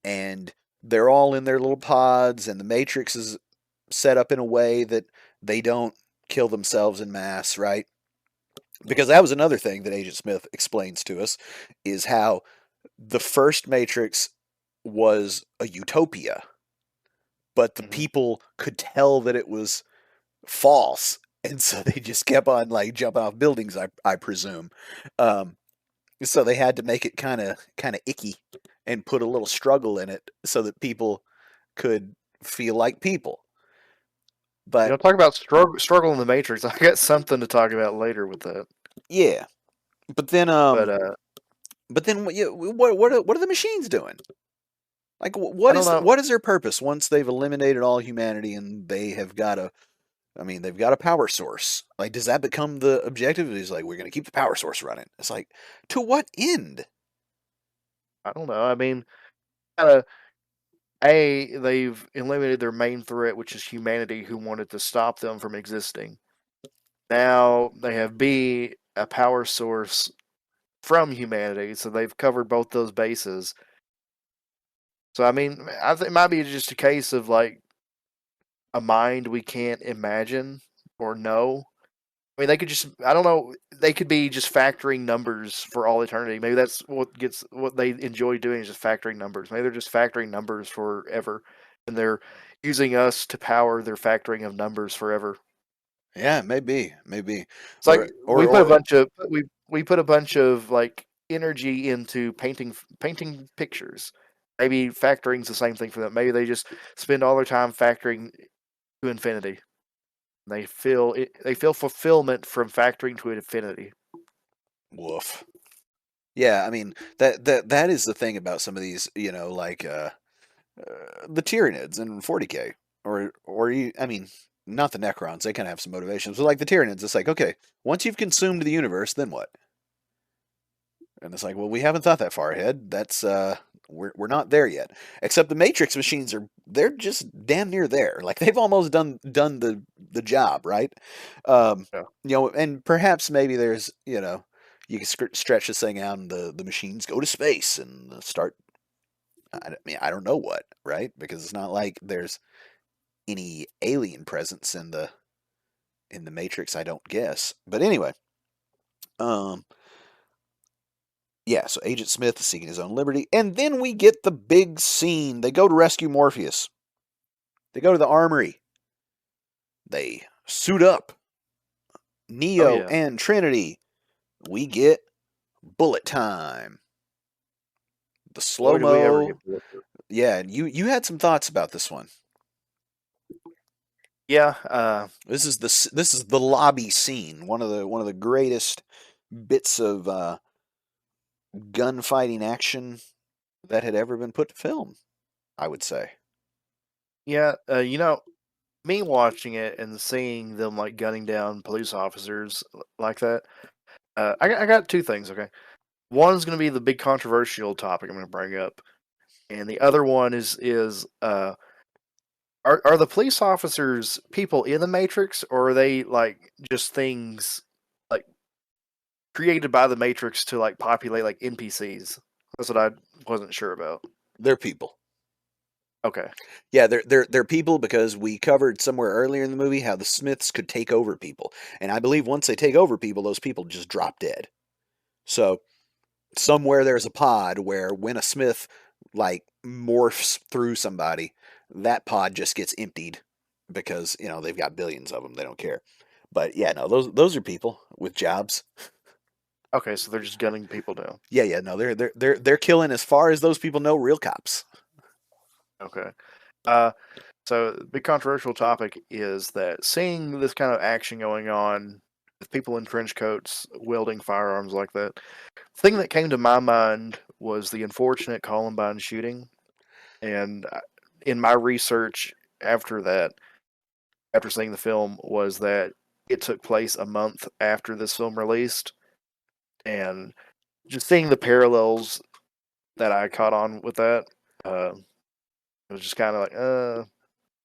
and they're all in their little pods, and the Matrix is set up in a way that they don't kill themselves in mass, right? Because that was another thing that Agent Smith explains to us, is how the first Matrix was a utopia, but the
Hmm.
people could tell that it was false, and so they just kept on, like, jumping off buildings. I presume. Um, so they had to make it kind of icky and put a little struggle in it so that people could feel like people. But
Talk about struggle in the Matrix. I got something to talk about later with that.
yeah, but then
But
what are the machines doing? Like,
I don't know.
what is their purpose once they've eliminated all humanity and they have got a, I mean, they've got a power source. Like, does that become the objective? Is like, we're going to keep the power source running. It's like, to what end?
I don't know. I mean, kind of. They've eliminated their main threat, which is humanity, who wanted to stop them from existing. Now they have B, a power source from humanity, so they've covered both those bases. So I mean, I think it might be just a case of like a mind we can't imagine or know. I mean, they could just, I don't know, they could be just factoring numbers for all eternity. Maybe that's what they enjoy doing, is just factoring numbers. Maybe they're just factoring numbers forever, and they're using us to power their factoring of numbers forever.
Yeah, maybe, maybe,
It's like
or
we put a bunch of like energy into painting pictures. Maybe factoring's the same thing for them. Maybe they just spend all their time factoring to infinity. They feel fulfillment from factoring to infinity.
woof. Yeah, I mean, that is the thing about some of these, like, the Tyranids in 40k. I mean, not the Necrons. They kind of have some motivations, but like the Tyranids, it's like, okay, once you've consumed the universe, then what? And it's like, well, we haven't thought that far ahead. That's we're not there yet. Except the Matrix machines they're just damn near there. Like they've almost done the job, right? Um,
Yeah.
and perhaps maybe there's you can stretch this thing out, and the machines go to space and start. I mean, I don't know what, right? Because it's not like there's any alien presence in the Matrix. I don't guess. But anyway, um, yeah, so Agent Smith is seeking his own liberty. And then we get the big scene. They go to rescue Morpheus. They go to the armory. They suit up.
Oh
Neo
yeah.
and Trinity. We get bullet time. The slow
Boy, do we ever get
mo.
bored.
Yeah, and you had some thoughts about this one.
Yeah.
This is the lobby scene. One of the greatest bits of gunfighting action that had ever been put to film, I would say.
Yeah. Me watching it and seeing them like gunning down police officers like that. I got two things. Okay. One's going to be the big controversial topic I'm going to bring up, and the other one is are the police officers people in the Matrix, or are they like just things like created by the Matrix to like populate like NPCs? That's what I wasn't sure about.
They're people.
Okay.
Yeah, they're people because we covered somewhere earlier in the movie how the Smiths could take over people, and I believe once they take over people, those people just drop dead. So somewhere there's a pod where when a Smith like morphs through somebody, that pod just gets emptied because they've got billions of them. They don't care. But yeah, no, those are people with jobs.
Okay, so they're just gunning people down.
Yeah, yeah, no, they're killing as far as those people know real cops.
Okay. Uh, so the big controversial topic is that seeing this kind of action going on with people in trench coats wielding firearms like that, the thing that came to my mind was the unfortunate Columbine shooting. And in my research after that, after seeing the film, was that it took place a month after this film released, and just seeing the parallels that I caught on with that, it was just kind of like, I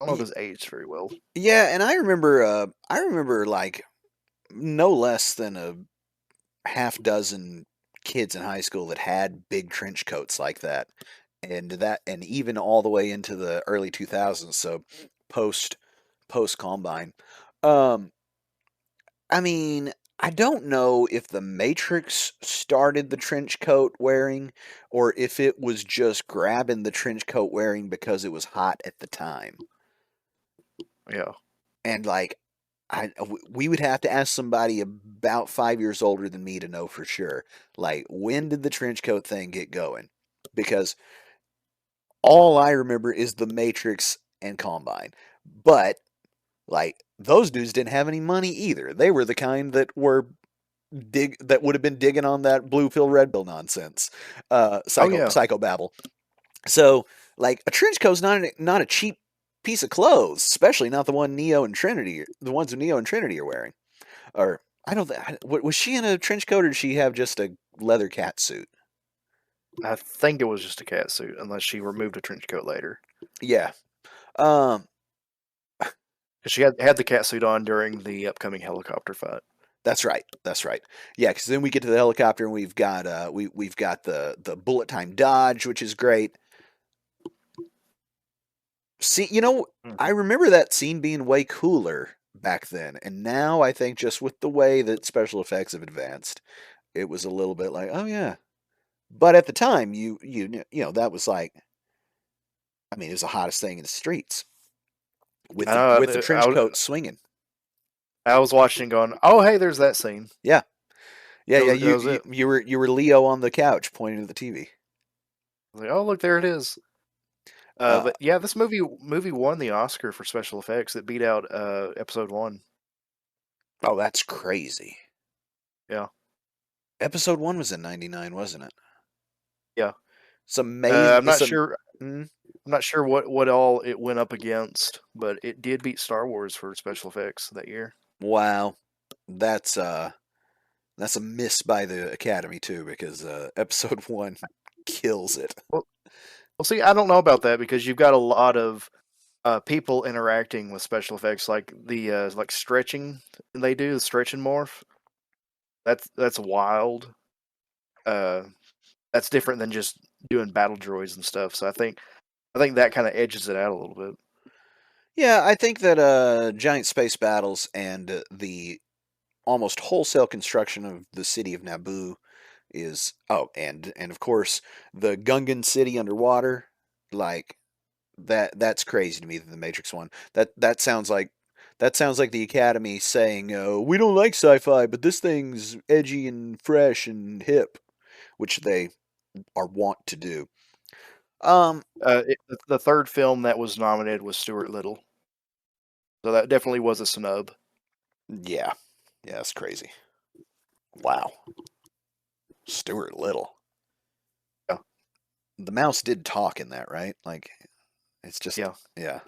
don't know if this aged very well.
Yeah, and I remember like no less than a half dozen kids in high school that had big trench coats like that. And even all the way into the early 2000s, so post post Combine. Um I mean, I don't know if the Matrix started the trench coat wearing or if it was just grabbing the trench coat wearing because it was hot at the time.
Yeah.
And like we would have to ask somebody about 5 years older than me to know for sure. Like, when did the trench coat thing get going? Because all I remember is the Matrix and Combine. But like those dudes didn't have any money either. They were the kind that would have been digging on that blue pill red pill nonsense,
Oh yeah.
psychobabble. So like a trench coat's not a cheap piece of clothes, especially not the ones Neo and Trinity are wearing. Or I don't think was she in a trench coat or did she have just a leather cat suit?
I think it was just a cat suit, unless she removed a trench coat later.
Yeah. Um,
Because she had the cat suit on during the upcoming helicopter fight.
that's right. That's right. Yeah, because then we get to the helicopter and we've got we've got the bullet time dodge, which is great. See, I
Mhm.
remember that scene being way cooler back then, and now I think just with the way that special effects have advanced, it was a little bit like, oh yeah. But at the time, that was like, I mean, it was the hottest thing in the streets with
I
the
know.
trench coat swinging.
I was watching, going, "Oh, hey, there's that scene."
Yeah, yeah,
That
yeah.
was that
You
was
you,
it.
you were you were Leo on the couch pointing to the TV.
I was like, "Oh, look, there it is."
Uh,
But yeah, this movie won the Oscar for special effects. It beat out Episode One.
oh, that's crazy.
Yeah,
Episode 1 was in '99, wasn't it?
yeah. I'm not
some.
sure.
Mm,
I'm not sure what all it went up against, but it did beat Star Wars for special effects that year.
wow, that's that's a miss by the Academy too, because Episode One kills it.
Well, well, see, I don't know about that because you've got a lot of people interacting with special effects, like the like stretching they do, the stretch and morph. That's wild. Uh, that's different than just doing battle droids and stuff. So I think that kind of edges it out a little bit.
Yeah, I think that giant space battles and the almost wholesale construction of the city of Naboo is and of course the Gungan city underwater, like that's crazy to me. The Matrix one, that sounds like the Academy saying, we don't like sci-fi, but this thing's edgy and fresh and hip, which they are wont to do. Um,
The third film that was nominated was Stuart Little, so that definitely was a snub.
yeah, yeah, that's crazy. Wow, Stuart Little.
Yeah,
The mouse did talk in that, right? Like it's just
yeah,
yeah,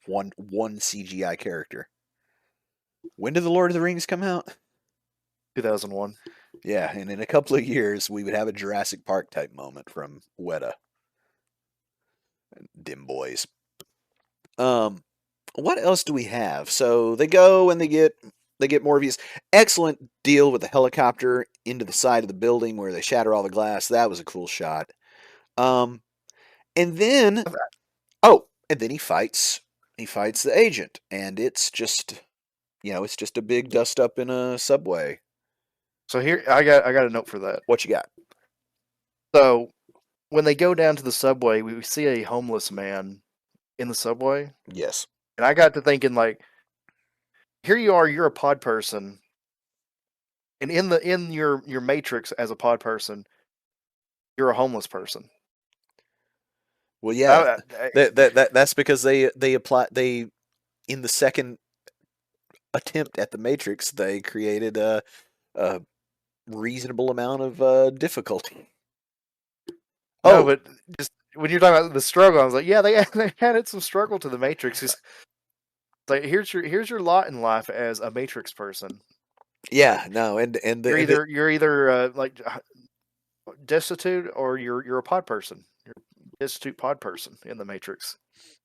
one CGI character. When did the Lord of the Rings come out?
2001.
Yeah, and in a couple of years we would have a Jurassic Park type moment from Weta. Dim boys. Um, what else do we have? So they go and they get Morbius. Excellent deal with the helicopter into the side of the building where they shatter all the glass. That was a cool shot. Um, and then and then he fights the agent, and it's just it's just a big dust up in a subway.
So here I got a note for that.
What you got?
So when they go down to the subway, we see a homeless man in the subway,
Yes.
and I got to thinking like, here you are, you're a pod person, and in your matrix as a pod person, you're a homeless person.
Well, yeah.
I,
That's because they in the second attempt at the Matrix, they created a reasonable amount of difficulty.
no,
Oh,
but just when you're talking about the struggle, I was like, yeah, they added some struggle to the matrix. It's like here's your lot in life as a matrix person.
yeah, no, and
You're either like destitute or you're a pod person. You're a destitute pod person in the matrix.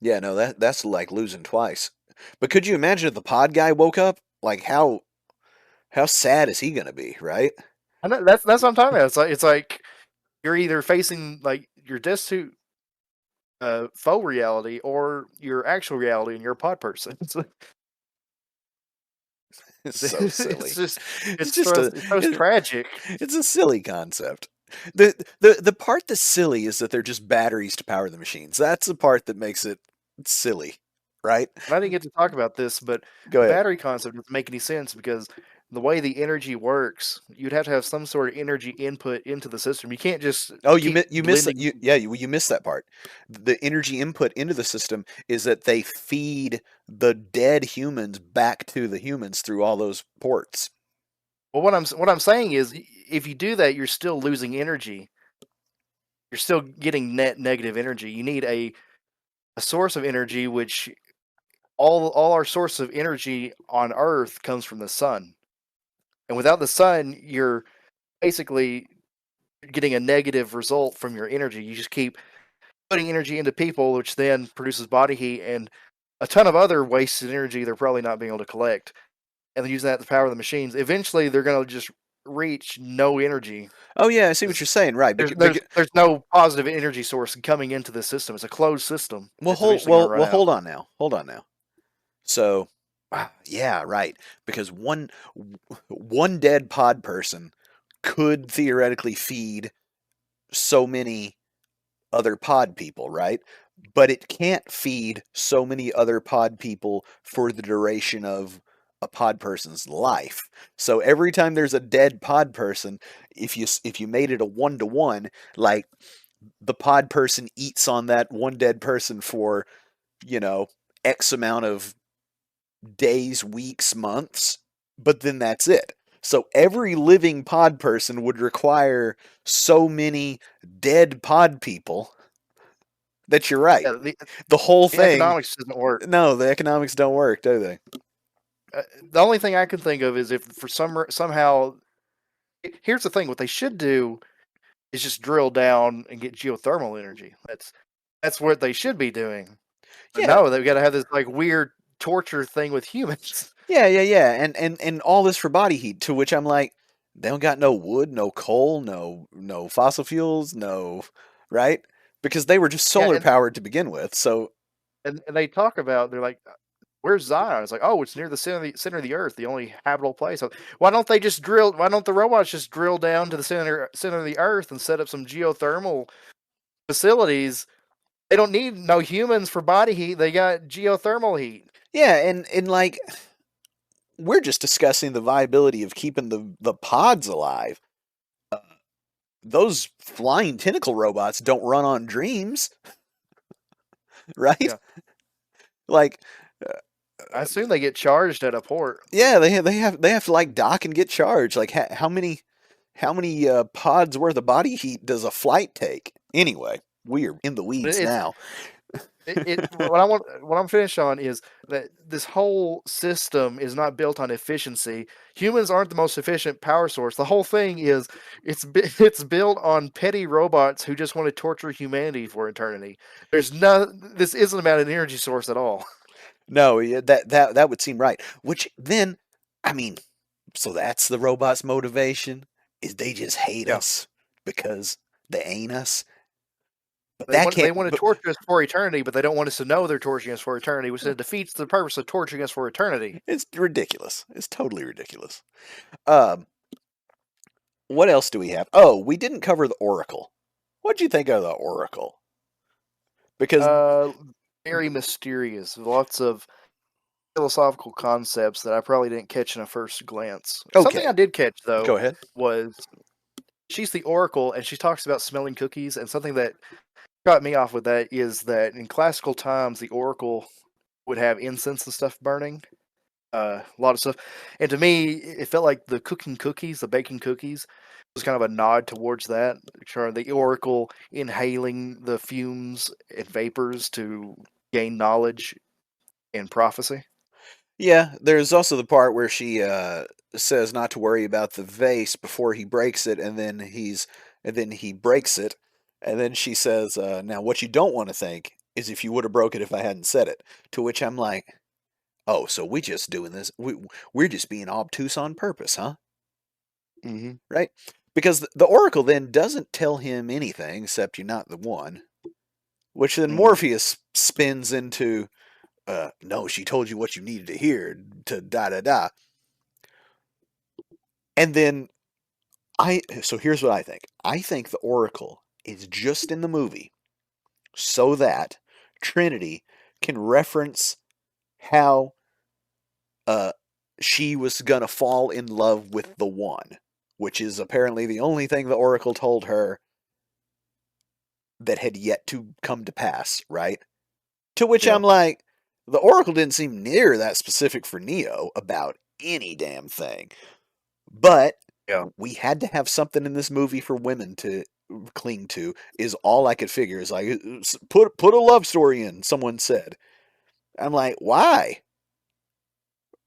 yeah, no, that's like losing twice. But could you imagine if the pod guy woke up? Like how sad is he gonna be, right?
I know that's what I'm talking about. It's like you're either facing like your destitute faux reality or your actual reality, and you're a pod person.
It's so
It's
silly.
just
It's just a
it's so tragic.
it's a silly concept. The part that's silly is that they're just batteries to power the machines. That's the part that makes it silly, right?
And I didn't get to talk about this, but
Go
the
ahead.
battery concept doesn't make any sense because the way the energy works, you'd have to have some sort of energy input into the system. You can't just
Oh,
keep
you missed that.
blending.
You missed that part. The energy input into the system is that they feed the dead humans back to the humans through all those ports.
Well, what I'm saying is, if you do that, you're still losing energy. You're still getting net negative energy. You need a source of energy, which all our source of energy on Earth comes from the sun. And without the sun, you're basically getting a negative result from your energy. You just keep putting energy into people, which then produces body heat and a ton of other wasted energy they're probably not being able to collect. And they're using that to power the machines. Eventually, they're going to just reach no energy.
Oh yeah, I see what you're saying. Right,
There's no positive energy source coming into the system. It's a closed system. It's eventually going to run
well,
out.
hold on now. Hold on now. So, yeah, right. Because one dead pod person could theoretically feed so many other pod people, right? But it can't feed so many other pod people for the duration of a pod person's life. So every time there's a dead pod person, if you made it a 1-to-1, like the pod person eats on that one dead person for, you know, X amount of days, weeks, months, but then that's it. So every living pod person would require so many dead pod people that you're right.
Yeah,
The whole
the
thing,
economics doesn't work.
no, the economics don't work, do they?
The only thing I can think of is if for somehow here's the thing: what they should do is just drill down and get geothermal energy. That's what they should be doing. But
Yeah,
no, they've got to have this like weird torture thing with humans.
yeah. And all this for body heat, to which I'm like, they don't got no wood, no coal, no fossil fuels, no right? Because they were just
Yeah,
solar powered to begin with. So
and they talk about they're like, "Where's Zion?" It's like, "Oh, it's near the center of the earth, the only habitable place." So why don't they just drill? Why don't the robots just drill down to the center of the earth and set up some geothermal facilities? They don't need no humans for body heat. They got geothermal heat.
yeah, and like we're just discussing the viability of keeping the pods alive. Those flying tentacle robots don't run on dreams, right?
Yeah,
Like,
I assume they get charged at a port.
yeah, they have to like dock and get charged. Like, how many pods worth of body heat does a flight take? Anyway, we're in the weeds
It's
now.
what I'm finished on is that this whole system is not built on efficiency. Humans aren't the most efficient power source. The whole thing is it's built on petty robots who just want to torture humanity for eternity. There's no this isn't about an energy source at all.
No, yeah, that would seem right. Which then, I mean, so that's the robot's motivation is they just hate
Yeah.
us because they ain't us. But
They
that
want they
can't.
want to
But
torture us for eternity, but they don't want us to know they're torturing us for eternity, which defeats the purpose of torturing us for eternity.
it's ridiculous. It's totally ridiculous. Um, what else do we have? Oh, we didn't cover the Oracle. What'd you think of the Oracle? Because
Uh, Very mysterious. Lots of philosophical concepts that I probably didn't catch in a first glance. Something
okay,
I did catch though
go ahead.
was she's the Oracle and she talks about smelling cookies, and something that got me off with that is that in classical times the Oracle would have incense and stuff burning. A lot of stuff. And to me, it felt like the cooking cookies, the baking cookies, was kind of a nod towards that. The Oracle inhaling the fumes and vapors to gain knowledge and prophecy.
Yeah, there's also the part where she says not to worry about the vase before he breaks it, and then he breaks it, and then she says, "Now what you don't want to think is if you would have broke it if I hadn't said it." To which I'm like, "Oh, so we just doing this? We're just being obtuse on purpose, huh?"
Mm-hmm.
Right? Because the Oracle then doesn't tell him anything except you're not the one, which then
Mm-hmm.
Morpheus spins into, "No, she told you what you needed to hear to da da da." And then so here's what I think. I think the Oracle is just in the movie so that Trinity can reference how uh she was gonna fall in love with the one, which is apparently the only thing the Oracle told her that had yet to come to pass, right? To which
Yeah.
I'm like, the Oracle didn't seem near that specific for Neo about any damn thing. But
Yeah.
we had to have something in this movie for women to cling to. Is all I could figure. Is like put a love story in. Someone said. I'm like, why?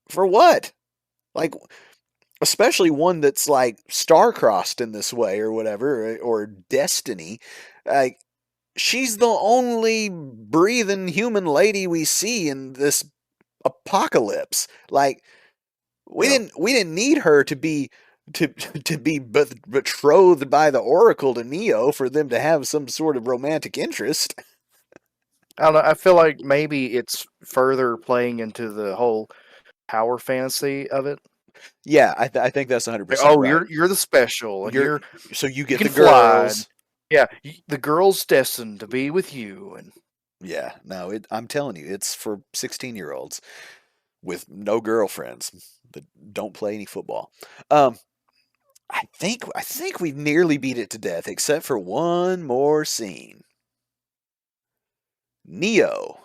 For what? Like, especially one that's like star-crossed in this way or whatever, or destiny. Like, she's the only breathing human lady we see in this apocalypse. Like,
Yeah.
we didn't need her to to be betrothed by the Oracle to Neo for them to have some sort of romantic interest.
I don't know. I feel like maybe it's further playing into the whole power fantasy of it.
Yeah, I think that's
Like,
100%
oh,
right.
you're the special, and
You're so you
you
get
can
the
fly. And
girls.
yeah, the girl's destined to be with you. And
Yeah, no, I'm telling you, it's for 16-year-olds with no girlfriends that don't play any football. Um, I think we've nearly beat it to death, except for one more scene. Neo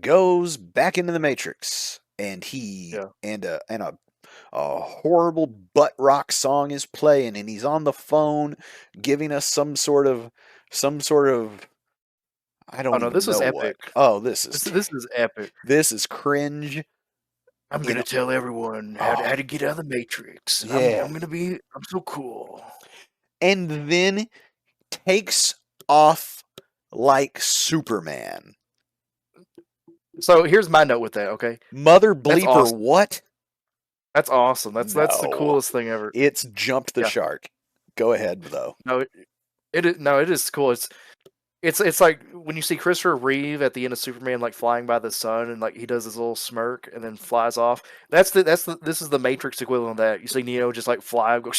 goes back into the Matrix, and he
yeah,
and a a horrible butt rock song is playing and he's on the phone giving us some sort of I
Oh
don't
no,
even
this is
know
epic.
what. Oh, this is
This is epic.
this is cringe
I'm
in
gonna tell everyone how
oh
to get out of the Matrix, and
yeah.
I'm so cool.
And then takes off like Superman.
So here's my note with that. Okay,
Mother
that's
bleeper
awesome.
what?
That's awesome. That's the
No.
coolest thing ever.
It's jumped the
Yeah.
shark. Go ahead though.
No, it is no, it is cool. It's like when you see Christopher Reeve at the end of Superman, like flying by the sun, and like he does his little smirk and then flies off. This is the Matrix equivalent of that. You see Neo just like fly, go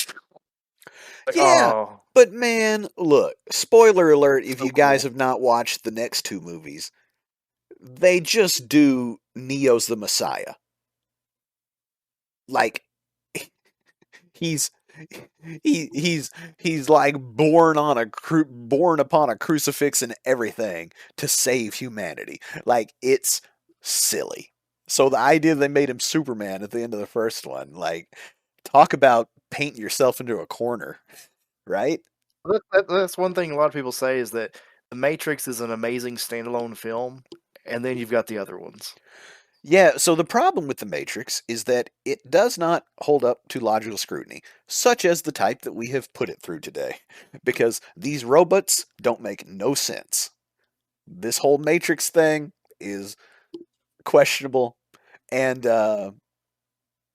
like,
Yeah,
oh,
but man, look, spoiler alert if
so
you guys
cool.
have not watched the next two movies, they just do Neo's the Messiah. Like he's he's like born upon a crucifix and everything to save humanity. Like it's silly. So the idea they made him Superman at the end of the first one, like talk about painting yourself into a corner, right?
That's one thing a lot of people say is that the Matrix is an amazing standalone film, and then you've got the other ones.
Yeah, so the problem with The Matrix is that it does not hold up to logical scrutiny, such as the type that we have put it through today, because these robots don't make no sense. This whole Matrix thing is questionable, and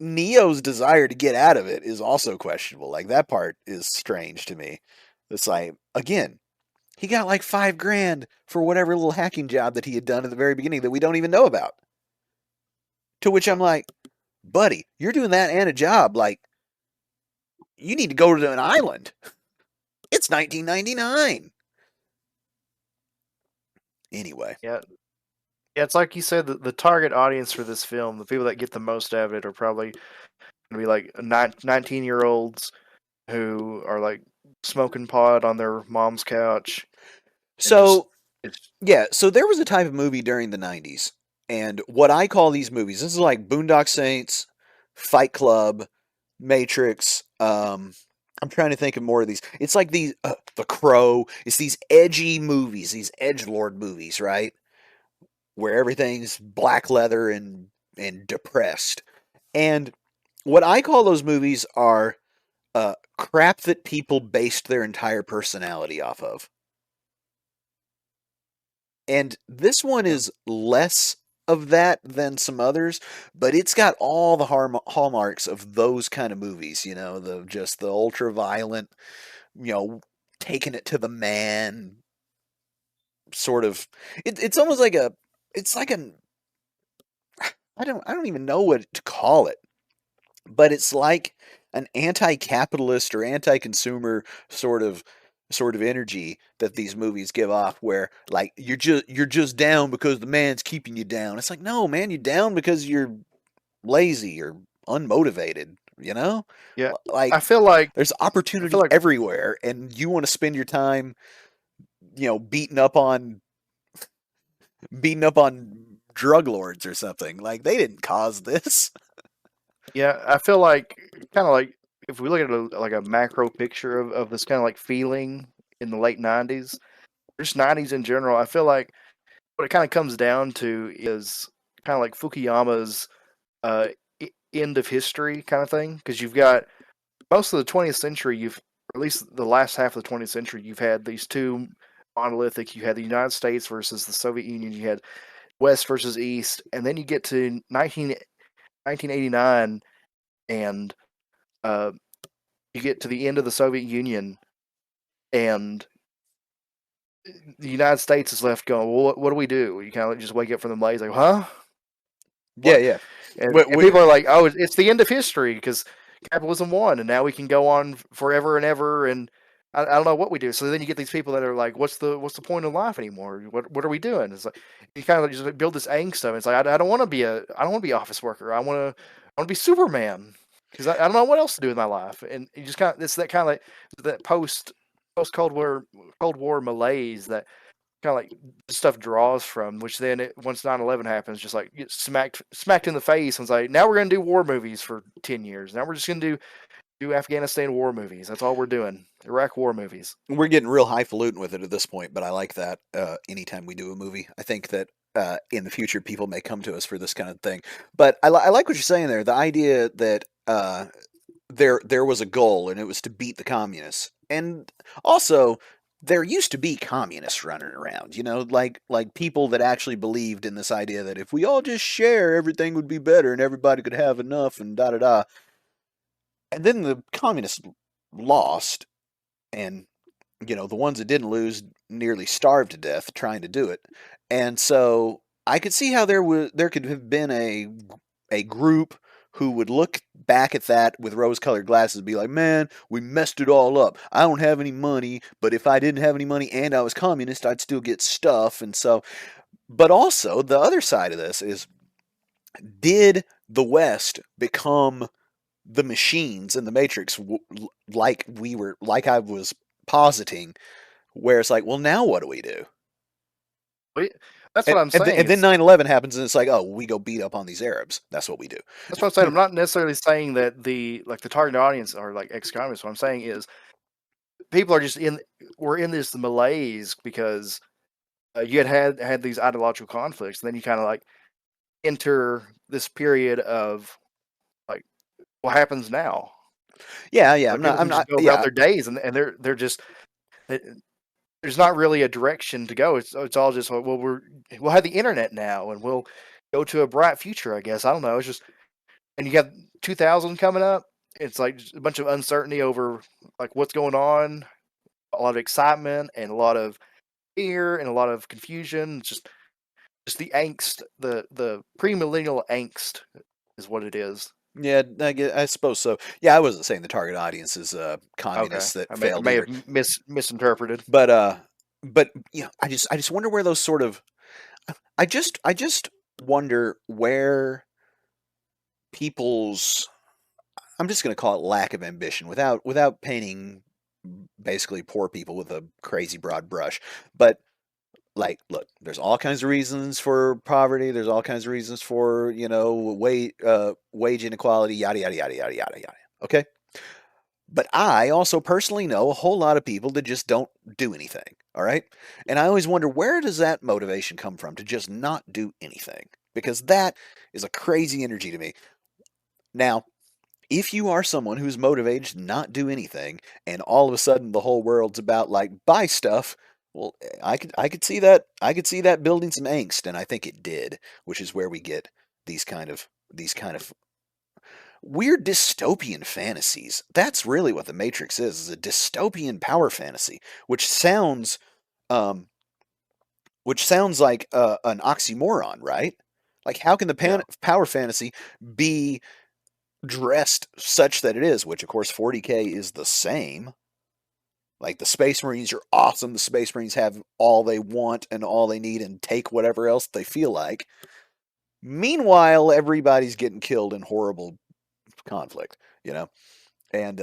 Neo's desire to get out of it is also questionable. Like, that part is strange to me. It's like, again, he got like 5 grand for whatever little hacking job that he had done at the very beginning that we don't even know about. To which I'm like, buddy, you're doing that and a job. Like, you need to go to an island. It's 1999. Anyway,
Yeah, yeah. It's like you said, the target audience for this film, the people that get the most out of it, are probably gonna be like 19-year-olds who are like smoking pot on their mom's couch and just
so
it's
yeah, so there was a type of movie during the 90s, and what I call these movies, this is like Boondock Saints, Fight Club, Matrix. I'm trying to think of more of these. It's like these, The Crow. It's these edgy movies, these edge lord movies, right? Where everything's black leather and depressed. And what I call those movies are crap that people based their entire personality off of. And this one
yeah,
is less of that than some others, but it's got all the hallmarks of those kind of movies, the ultra violent, you know, taking it to the man sort of it's almost like a it's like an I don't even know what to call it, but it's like an anti-capitalist or anti-consumer sort of energy that these movies give off where like you're just down because the man's keeping you down. It's like, no, man, you're down because you're lazy or unmotivated, you know?
yeah.
Like
I feel like
there's
I feel
opportunity
like
everywhere and you want to spend your time, beating up on drug lords or something. Like they didn't cause this.
yeah, I feel like kind of like if we look at like a macro picture of this kind of like feeling in the late '90s, just '90s in general, I feel like what it kind of comes down to is kind of like Fukuyama's uh, end of history kind of thing. Because you've got most of the 20th century, or at least the last half of the 20th century, you've had these two monolithic. You had the United States versus the Soviet Union. You had West versus East, and then you get to 1989, and uh, you get to the end of the Soviet Union, and the United States is left going, well, what do we do? You kind of just wake up from the maze, like, huh?
Yeah,
What?
yeah.
And people are like, oh, it's the end of history because capitalism won, and now we can go on forever and ever, and I don't know what we do. So then you get these people that are like, what's the point of life anymore? What are we doing? It's like you kind of just like build this angst of it. It's like I don't want to be I don't want to be an office worker. I want to be Superman because I don't know what else to do with my life. And you just kind of it's that kind of like that post Cold War malaise that kind of like stuff draws from. Which then, once 9/11 happens, just like get smacked in the face, and it's like, now we're gonna do war movies for 10 years. Now we're just gonna do Afghanistan war movies. That's all we're doing. Iraq war movies.
We're getting real highfalutin with it at this point, but I like that. Anytime we do a movie, I think that in the future people may come to us for this kind of thing. But I like what you're saying there. The idea that there was a goal, and it was to beat the communists, and also there used to be communists running around. Like people that actually believed in this idea that if we all just share, everything would be better, and everybody could have enough, and da da da. And then the communists lost, and the ones that didn't lose nearly starved to death trying to do it. And so I could see how there could have been a group who would look back at that with rose-colored glasses and be like, "Man, we messed it all up. I don't have any money, but if I didn't have any money and I was communist, I'd still get stuff." And so, but also the other side of this is, did the West become the machines in the Matrix, like I was positing, where it's like, well, now what do we do?
That's
And,
what I'm
and, th-
saying.
and then
It's
9/11 happens, and it's like, oh, we go beat up on these Arabs. That's what we do.
That's what I'm saying. I'm not necessarily saying that the target audience are like ex-communists. What I'm saying is people are just we're in this malaise because you had these ideological conflicts, and then you kind of like enter this period of like, what happens now?
Yeah, yeah.
Like people
I'm
can just
not.
go about
Yeah,
their days, and they're just there's not really a direction to go. It's all just, well, we'll have the internet now, and we'll go to a bright future. I guess I don't know. It's just, and you got 2000 coming up. It's like just a bunch of uncertainty over like what's going on, a lot of excitement and a lot of fear and a lot of confusion. It's just the angst, the premillennial angst is what it is.
yeah. I suppose so. Yeah, I wasn't saying the target audience is
Okay,
communists that
I
failed
may have
either,
misinterpreted.
but I just wonder where those sort of. I just wonder where people's. I'm just going to call it lack of ambition, without painting basically poor people with a crazy broad brush, but like, look, there's all kinds of reasons for poverty. There's all kinds of reasons for wage inequality, yada yada yada yada yada yada. Okay, but I also personally know a whole lot of people that just don't do anything. All right, and I always wonder, where does that motivation come from to just not do anything? Because that is a crazy energy to me. Now, if you are someone who's motivated to not do anything, and all of a sudden the whole world's about like buy stuff, well, I could see that building some angst, and I think it did, which is where we get these kind of weird dystopian fantasies. That's really what the Matrix is a dystopian power fantasy, um which sounds like an oxymoron, right? Like, how can the
Yeah.
power fantasy be dressed such that it is, which of course 40K is the same. Like, the Space Marines are awesome. The Space Marines have all they want and all they need and take whatever else they feel like. Meanwhile, everybody's getting killed in horrible conflict, you know? And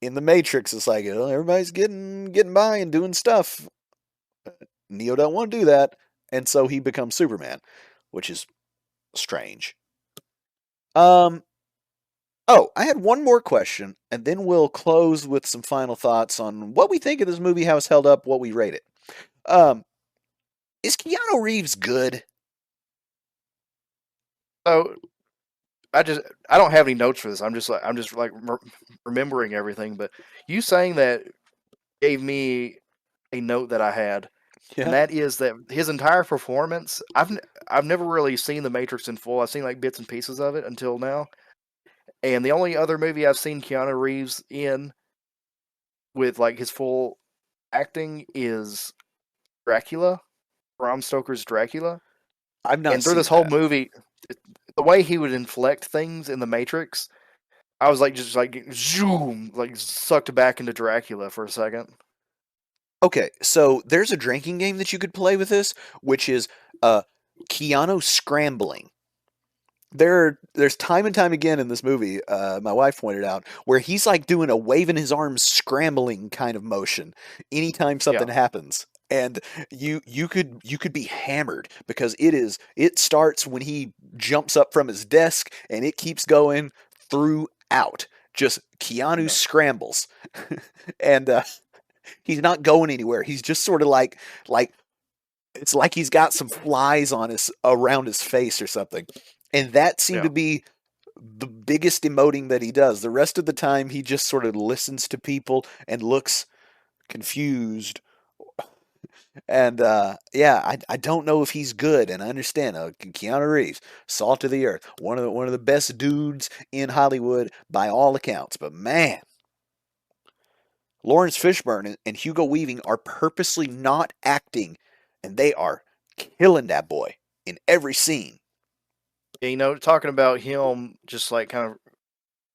in the Matrix, it's like, everybody's getting by and doing stuff. Neo don't want to do that, and so he becomes Superman, which is strange. Um, Oh, I had one more question, and then we'll close with some final thoughts on what we think of this movie, how it's held up, what we rate it. Um, is Keanu Reeves good?
So I don't have any notes for this. I'm just like remembering everything. But you saying that gave me a note that I had, and
Yeah.
that is that his entire performance. I've never really seen The Matrix in full. I've seen like bits and pieces of it until now, and the only other movie I've seen Keanu Reeves in with like his full acting is Dracula, Bram Stoker's Dracula.
I've not
And through this
seen
whole
that.
movie, the way he would inflect things in the Matrix, I was like just like zoom, like sucked back into Dracula for a second.
Okay, so there's a drinking game that you could play with this, which is Keanu scrambling. There's time and time again in this movie, my wife pointed out, where he's like doing a waving his arms scrambling kind of motion anytime
Yeah,
something happens. and you could be hammered because it starts when he jumps up from his desk and it keeps going throughout. Just Keanu
Yeah.
scrambles, and he's not going anywhere. He's just sort of like it's like he's got some flies on his around his face or something. And that seemed
Yeah.
to be the biggest emoting that he does. The rest of the time he just sort of listens to people and looks confused. And yeah, I don't know if he's good. And I understand Keanu Reeves, salt of the earth, one of the best dudes in Hollywood by all accounts. But man, Lawrence Fishburne and Hugo Weaving are purposely not acting, and they are killing that boy in every scene.
Yeah, talking about him just like kind of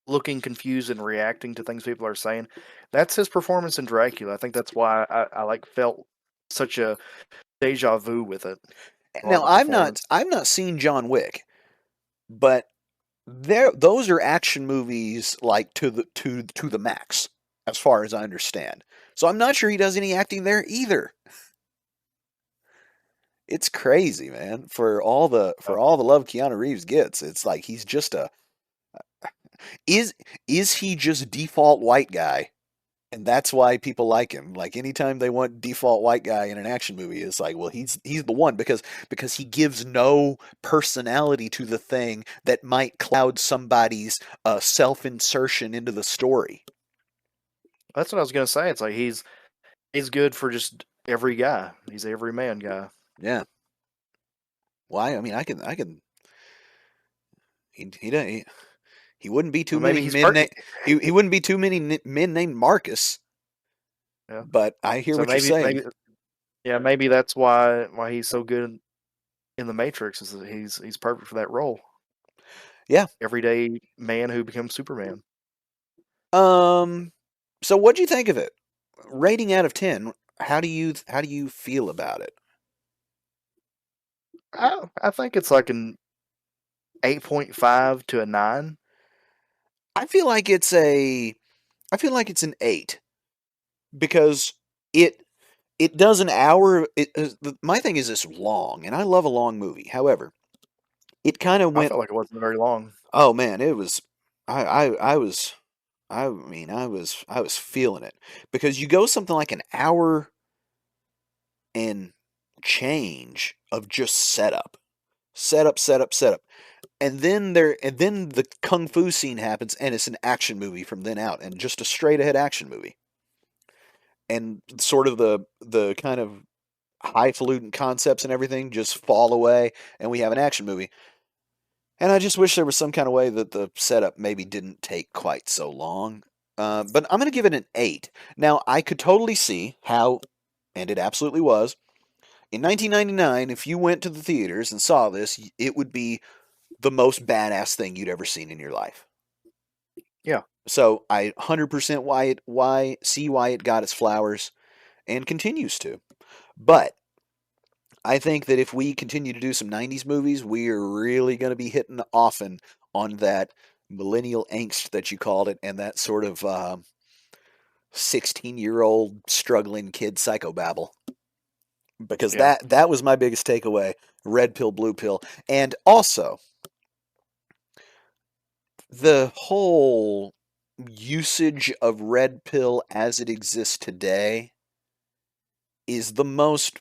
looking confused and reacting to things people are saying. That's his performance in Dracula. I think that's why I like felt such a deja vu with it on
Now
the
I've
performance.
not seen John Wick, but those are action movies like to the max, as far as I understand. So I'm not sure he does any acting there either. It's crazy, man. For
Oh,
all the love Keanu Reeves gets, it's like he's just a is is he just default white guy? And that's why people like him. Like anytime they want default white guy in an action movie, it's like, well, he's the one because he gives no personality to the thing that might cloud somebody's self insertion into the story.
that's what I was gonna say. It's like he's good for just every guy. He's an every man guy.
Yeah. Why? I mean, I can. He don't. He wouldn't be too
But maybe
many
he's
men.
part.
He wouldn't be too many men named Marcus.
Yeah.
But I hear
So
what you're saying.
maybe that's why he's so good in the Matrix is that he's perfect for that role.
Yeah.
Everyday man who becomes Superman.
Um. So what'd you think of it? Rating out of 10. How do you feel about it?
I think it's like an 8.5 to a 9.
I feel like it's a I feel like it's an 8 because it it does an hour my thing is it's long and I love a long movie. However, it kind of
I
went
felt like it wasn't very long.
oh man, it was I was I mean I was feeling it because you go something like an hour and change of just setup, and then the kung fu scene happens and it's an action movie from then out and just a straight ahead action movie. And sort of the kind of highfalutin concepts and everything just fall away and we have an action movie. And I just wish there was some kind of way that the setup maybe didn't take quite so long. But I'm going to give it an 8. Now, I could totally see how, and it absolutely was, in 1999, if you went to the theaters and saw this, it would be the most badass thing you'd ever seen in your life.
Yeah.
So I 100% why see why it got its flowers and continues to. But I think that if we continue to do some 90s movies, we are really going to be hitting often on that millennial angst that you called it and that sort of 16-year-old struggling kid psychobabble. Because
Yeah.
that was my biggest takeaway, red pill, blue pill. And also, the whole usage of red pill as it exists today is the most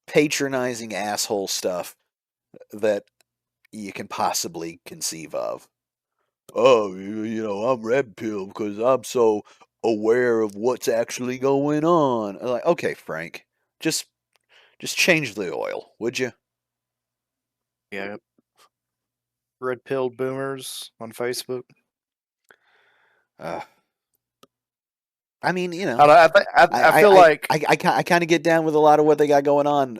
patronizing asshole stuff that you can possibly conceive of. Oh, I'm red pill because I'm so aware of what's actually going on. I'm like, okay, Frank, just just change the oil, would you?
Yeah. Red pilled boomers on Facebook.
Uh, I mean,
I, don't- I, thi- I feel like
I kind of get down with a lot of what they got going on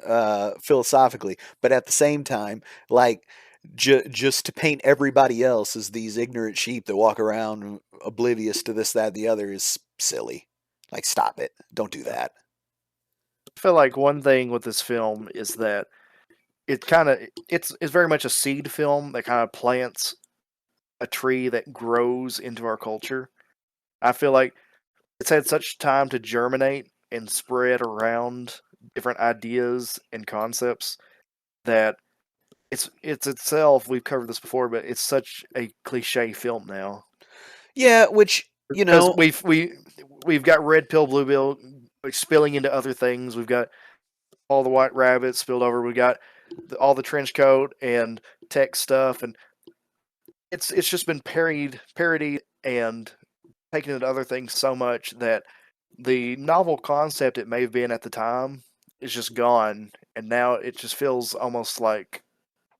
philosophically, but at the same time, like just to paint everybody else as these ignorant sheep that walk around oblivious to this, that, the other is silly. Like, stop it! Don't do
yeah,
that.
I feel like one thing with this film is that it's very much a seed film that kind of plants a tree that grows into our culture. I feel like it's had such time to germinate and spread around different ideas and concepts that it's itself. We've covered this before, but it's such a cliche film now
Yeah, which, you
because
know,
we've got red pill, blue pill spilling into other things. We've got all the white rabbits spilled over. We got all the trench coat and tech stuff, and it's just been parodied and taken into other things so much that the novel concept it may have been at the time is just gone, and now it just feels almost like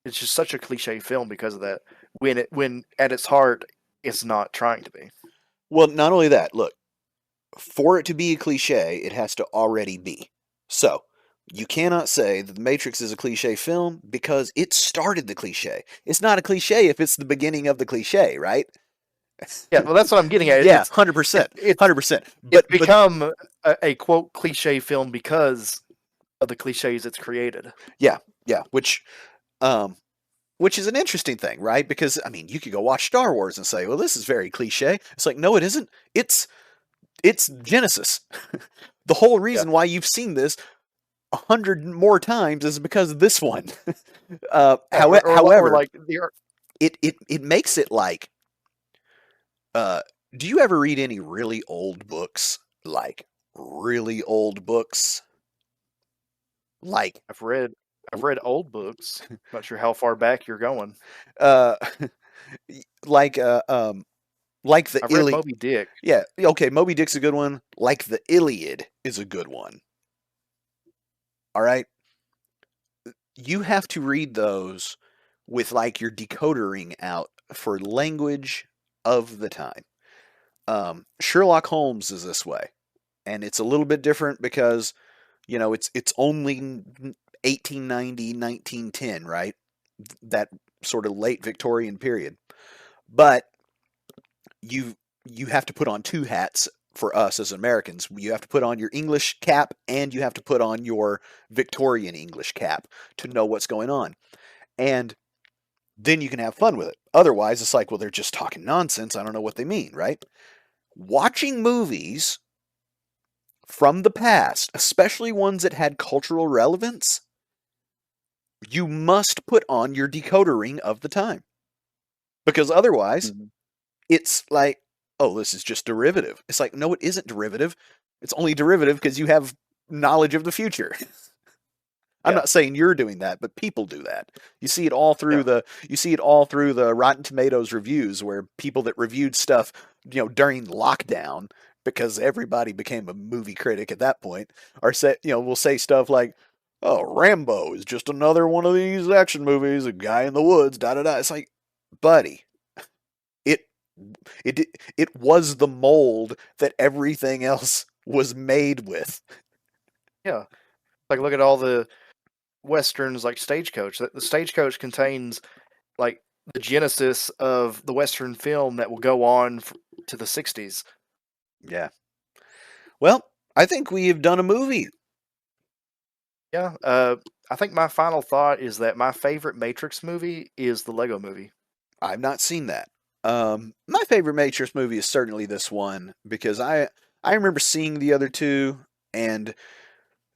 it's just such a cliche film because of that. When at its heart, it's not trying to be.
well, not only that, look, for it to be a cliche, it has to already be. So, you cannot say that The Matrix is a cliche film because it started the cliche. It's not a cliche if it's the beginning of the cliche, right?
Yeah, well, that's what I'm getting at.
Yeah,
It's
100%.
it's
100%.
it's
But
become a quote cliche film because of the cliches it's created.
yeah, yeah, um which is an interesting thing, right? Because I mean, you could go watch Star Wars and say, "Well, this is very cliche." It's like, "No, it isn't. It's Genesis." The whole
Yeah,
reason why you've seen this 100 more times is because of this one.
yeah, or
However,
like the
it makes it like, uh, do you ever read any really old books? Like really old books? Like,
I've read I've read old books. Not sure how far back you're going.
uh, like, uh, um, like the
I've read
Iliad.
Moby Dick.
Yeah, okay, Moby Dick's a good one. Like the Iliad is a good one. All right, you have to read those with like your decoder ring out for language of the time. Sherlock Holmes is this way, and it's a little bit different because it's only 1890, 1910, right? That sort of late Victorian period. But you you have to put on two hats for us as Americans. You have to put on your English cap and you have to put on your Victorian English cap to know what's going on. And then you can have fun with it. Otherwise, it's like, well, they're just talking nonsense. I don't know what they mean, right? Watching movies from the past, especially ones that had cultural relevance, you must put on your decoder ring of the time. Because otherwise,
Mhm.
it's like, oh, this is just derivative. It's like, no, it isn't derivative. It's only derivative because you have knowledge of the future. I'm
Yeah,
not saying you're doing that, but people do that. You see it all through
yeah,
the Rotten Tomatoes reviews where people that reviewed stuff, during lockdown because everybody became a movie critic at that point, are say, will say stuff like, "Oh, Rambo is just another one of these action movies, a guy in the woods, da da da." It's like, buddy, it it was the mold that everything else was made with.
yeah. Like look at all the westerns like Stagecoach. The Stagecoach contains like the genesis of the western film that will go on to the '60s.
Yeah. Well, I think we have done a movie.
Yeah. I think my final thought is that my favorite Matrix movie is the Lego Movie.
I've not seen that. My favorite Matrix movie is certainly this one because I remember seeing the other two, and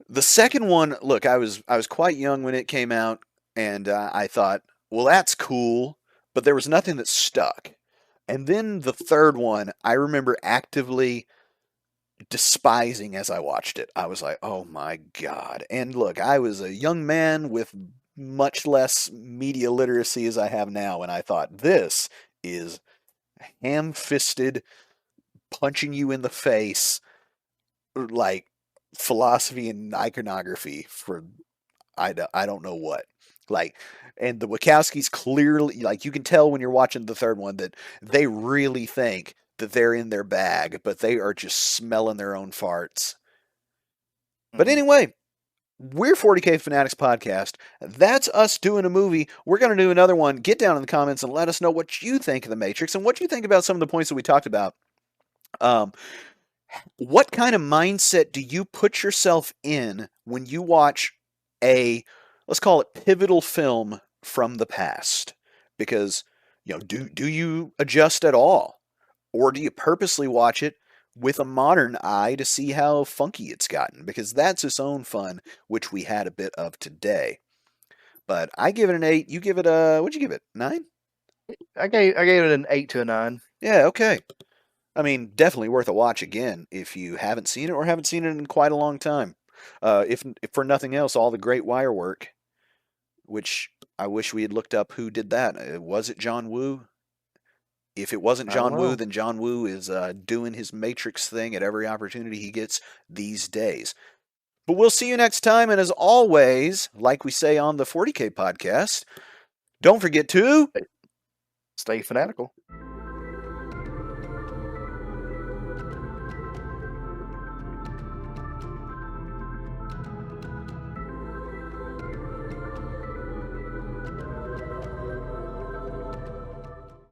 the second one. Look, I was quite young when it came out, and I thought, well, that's cool, but there was nothing that stuck. And then the third one, I remember actively despising as I watched it. I was like, oh my God. And look, I was a young man with much less media literacy as I have now, and I thought, this is ham fisted, punching you in the face, like philosophy and iconography for I don't know what. Like, and the Wachowskis clearly, like, you can tell when you're watching the third one that they really think that they're in their bag, but they are just smelling their own farts. But
Hmm.
anyway, we're 40K Fanatics Podcast. That's us doing a movie. We're going to do another one. Get down in the comments and let us know what you think of The Matrix and what you think about some of the points that we talked about. Um, what kind of mindset do you put yourself in when you watch a, let's call it, pivotal film from the past? Because, do you adjust at all? Or do you purposely watch it with a modern eye to see how funky it's gotten, because that's its own fun, which we had a bit of today. But I give it an 8. You give it a, what'd you give it? 9?
I gave it an 8 to a 9.
Yeah, okay. I mean, definitely worth a watch again if you haven't seen it or haven't seen it in quite a long time. If for nothing else, all the great wire work, which I wish we had looked up who did that. Was it John Woo? If it wasn't
I don't
John Woo,
know.
then John Woo is doing his Matrix thing at every opportunity he gets these days. But we'll see you next time. And as always, like we say on the 40K podcast, don't forget to
Stay fanatical.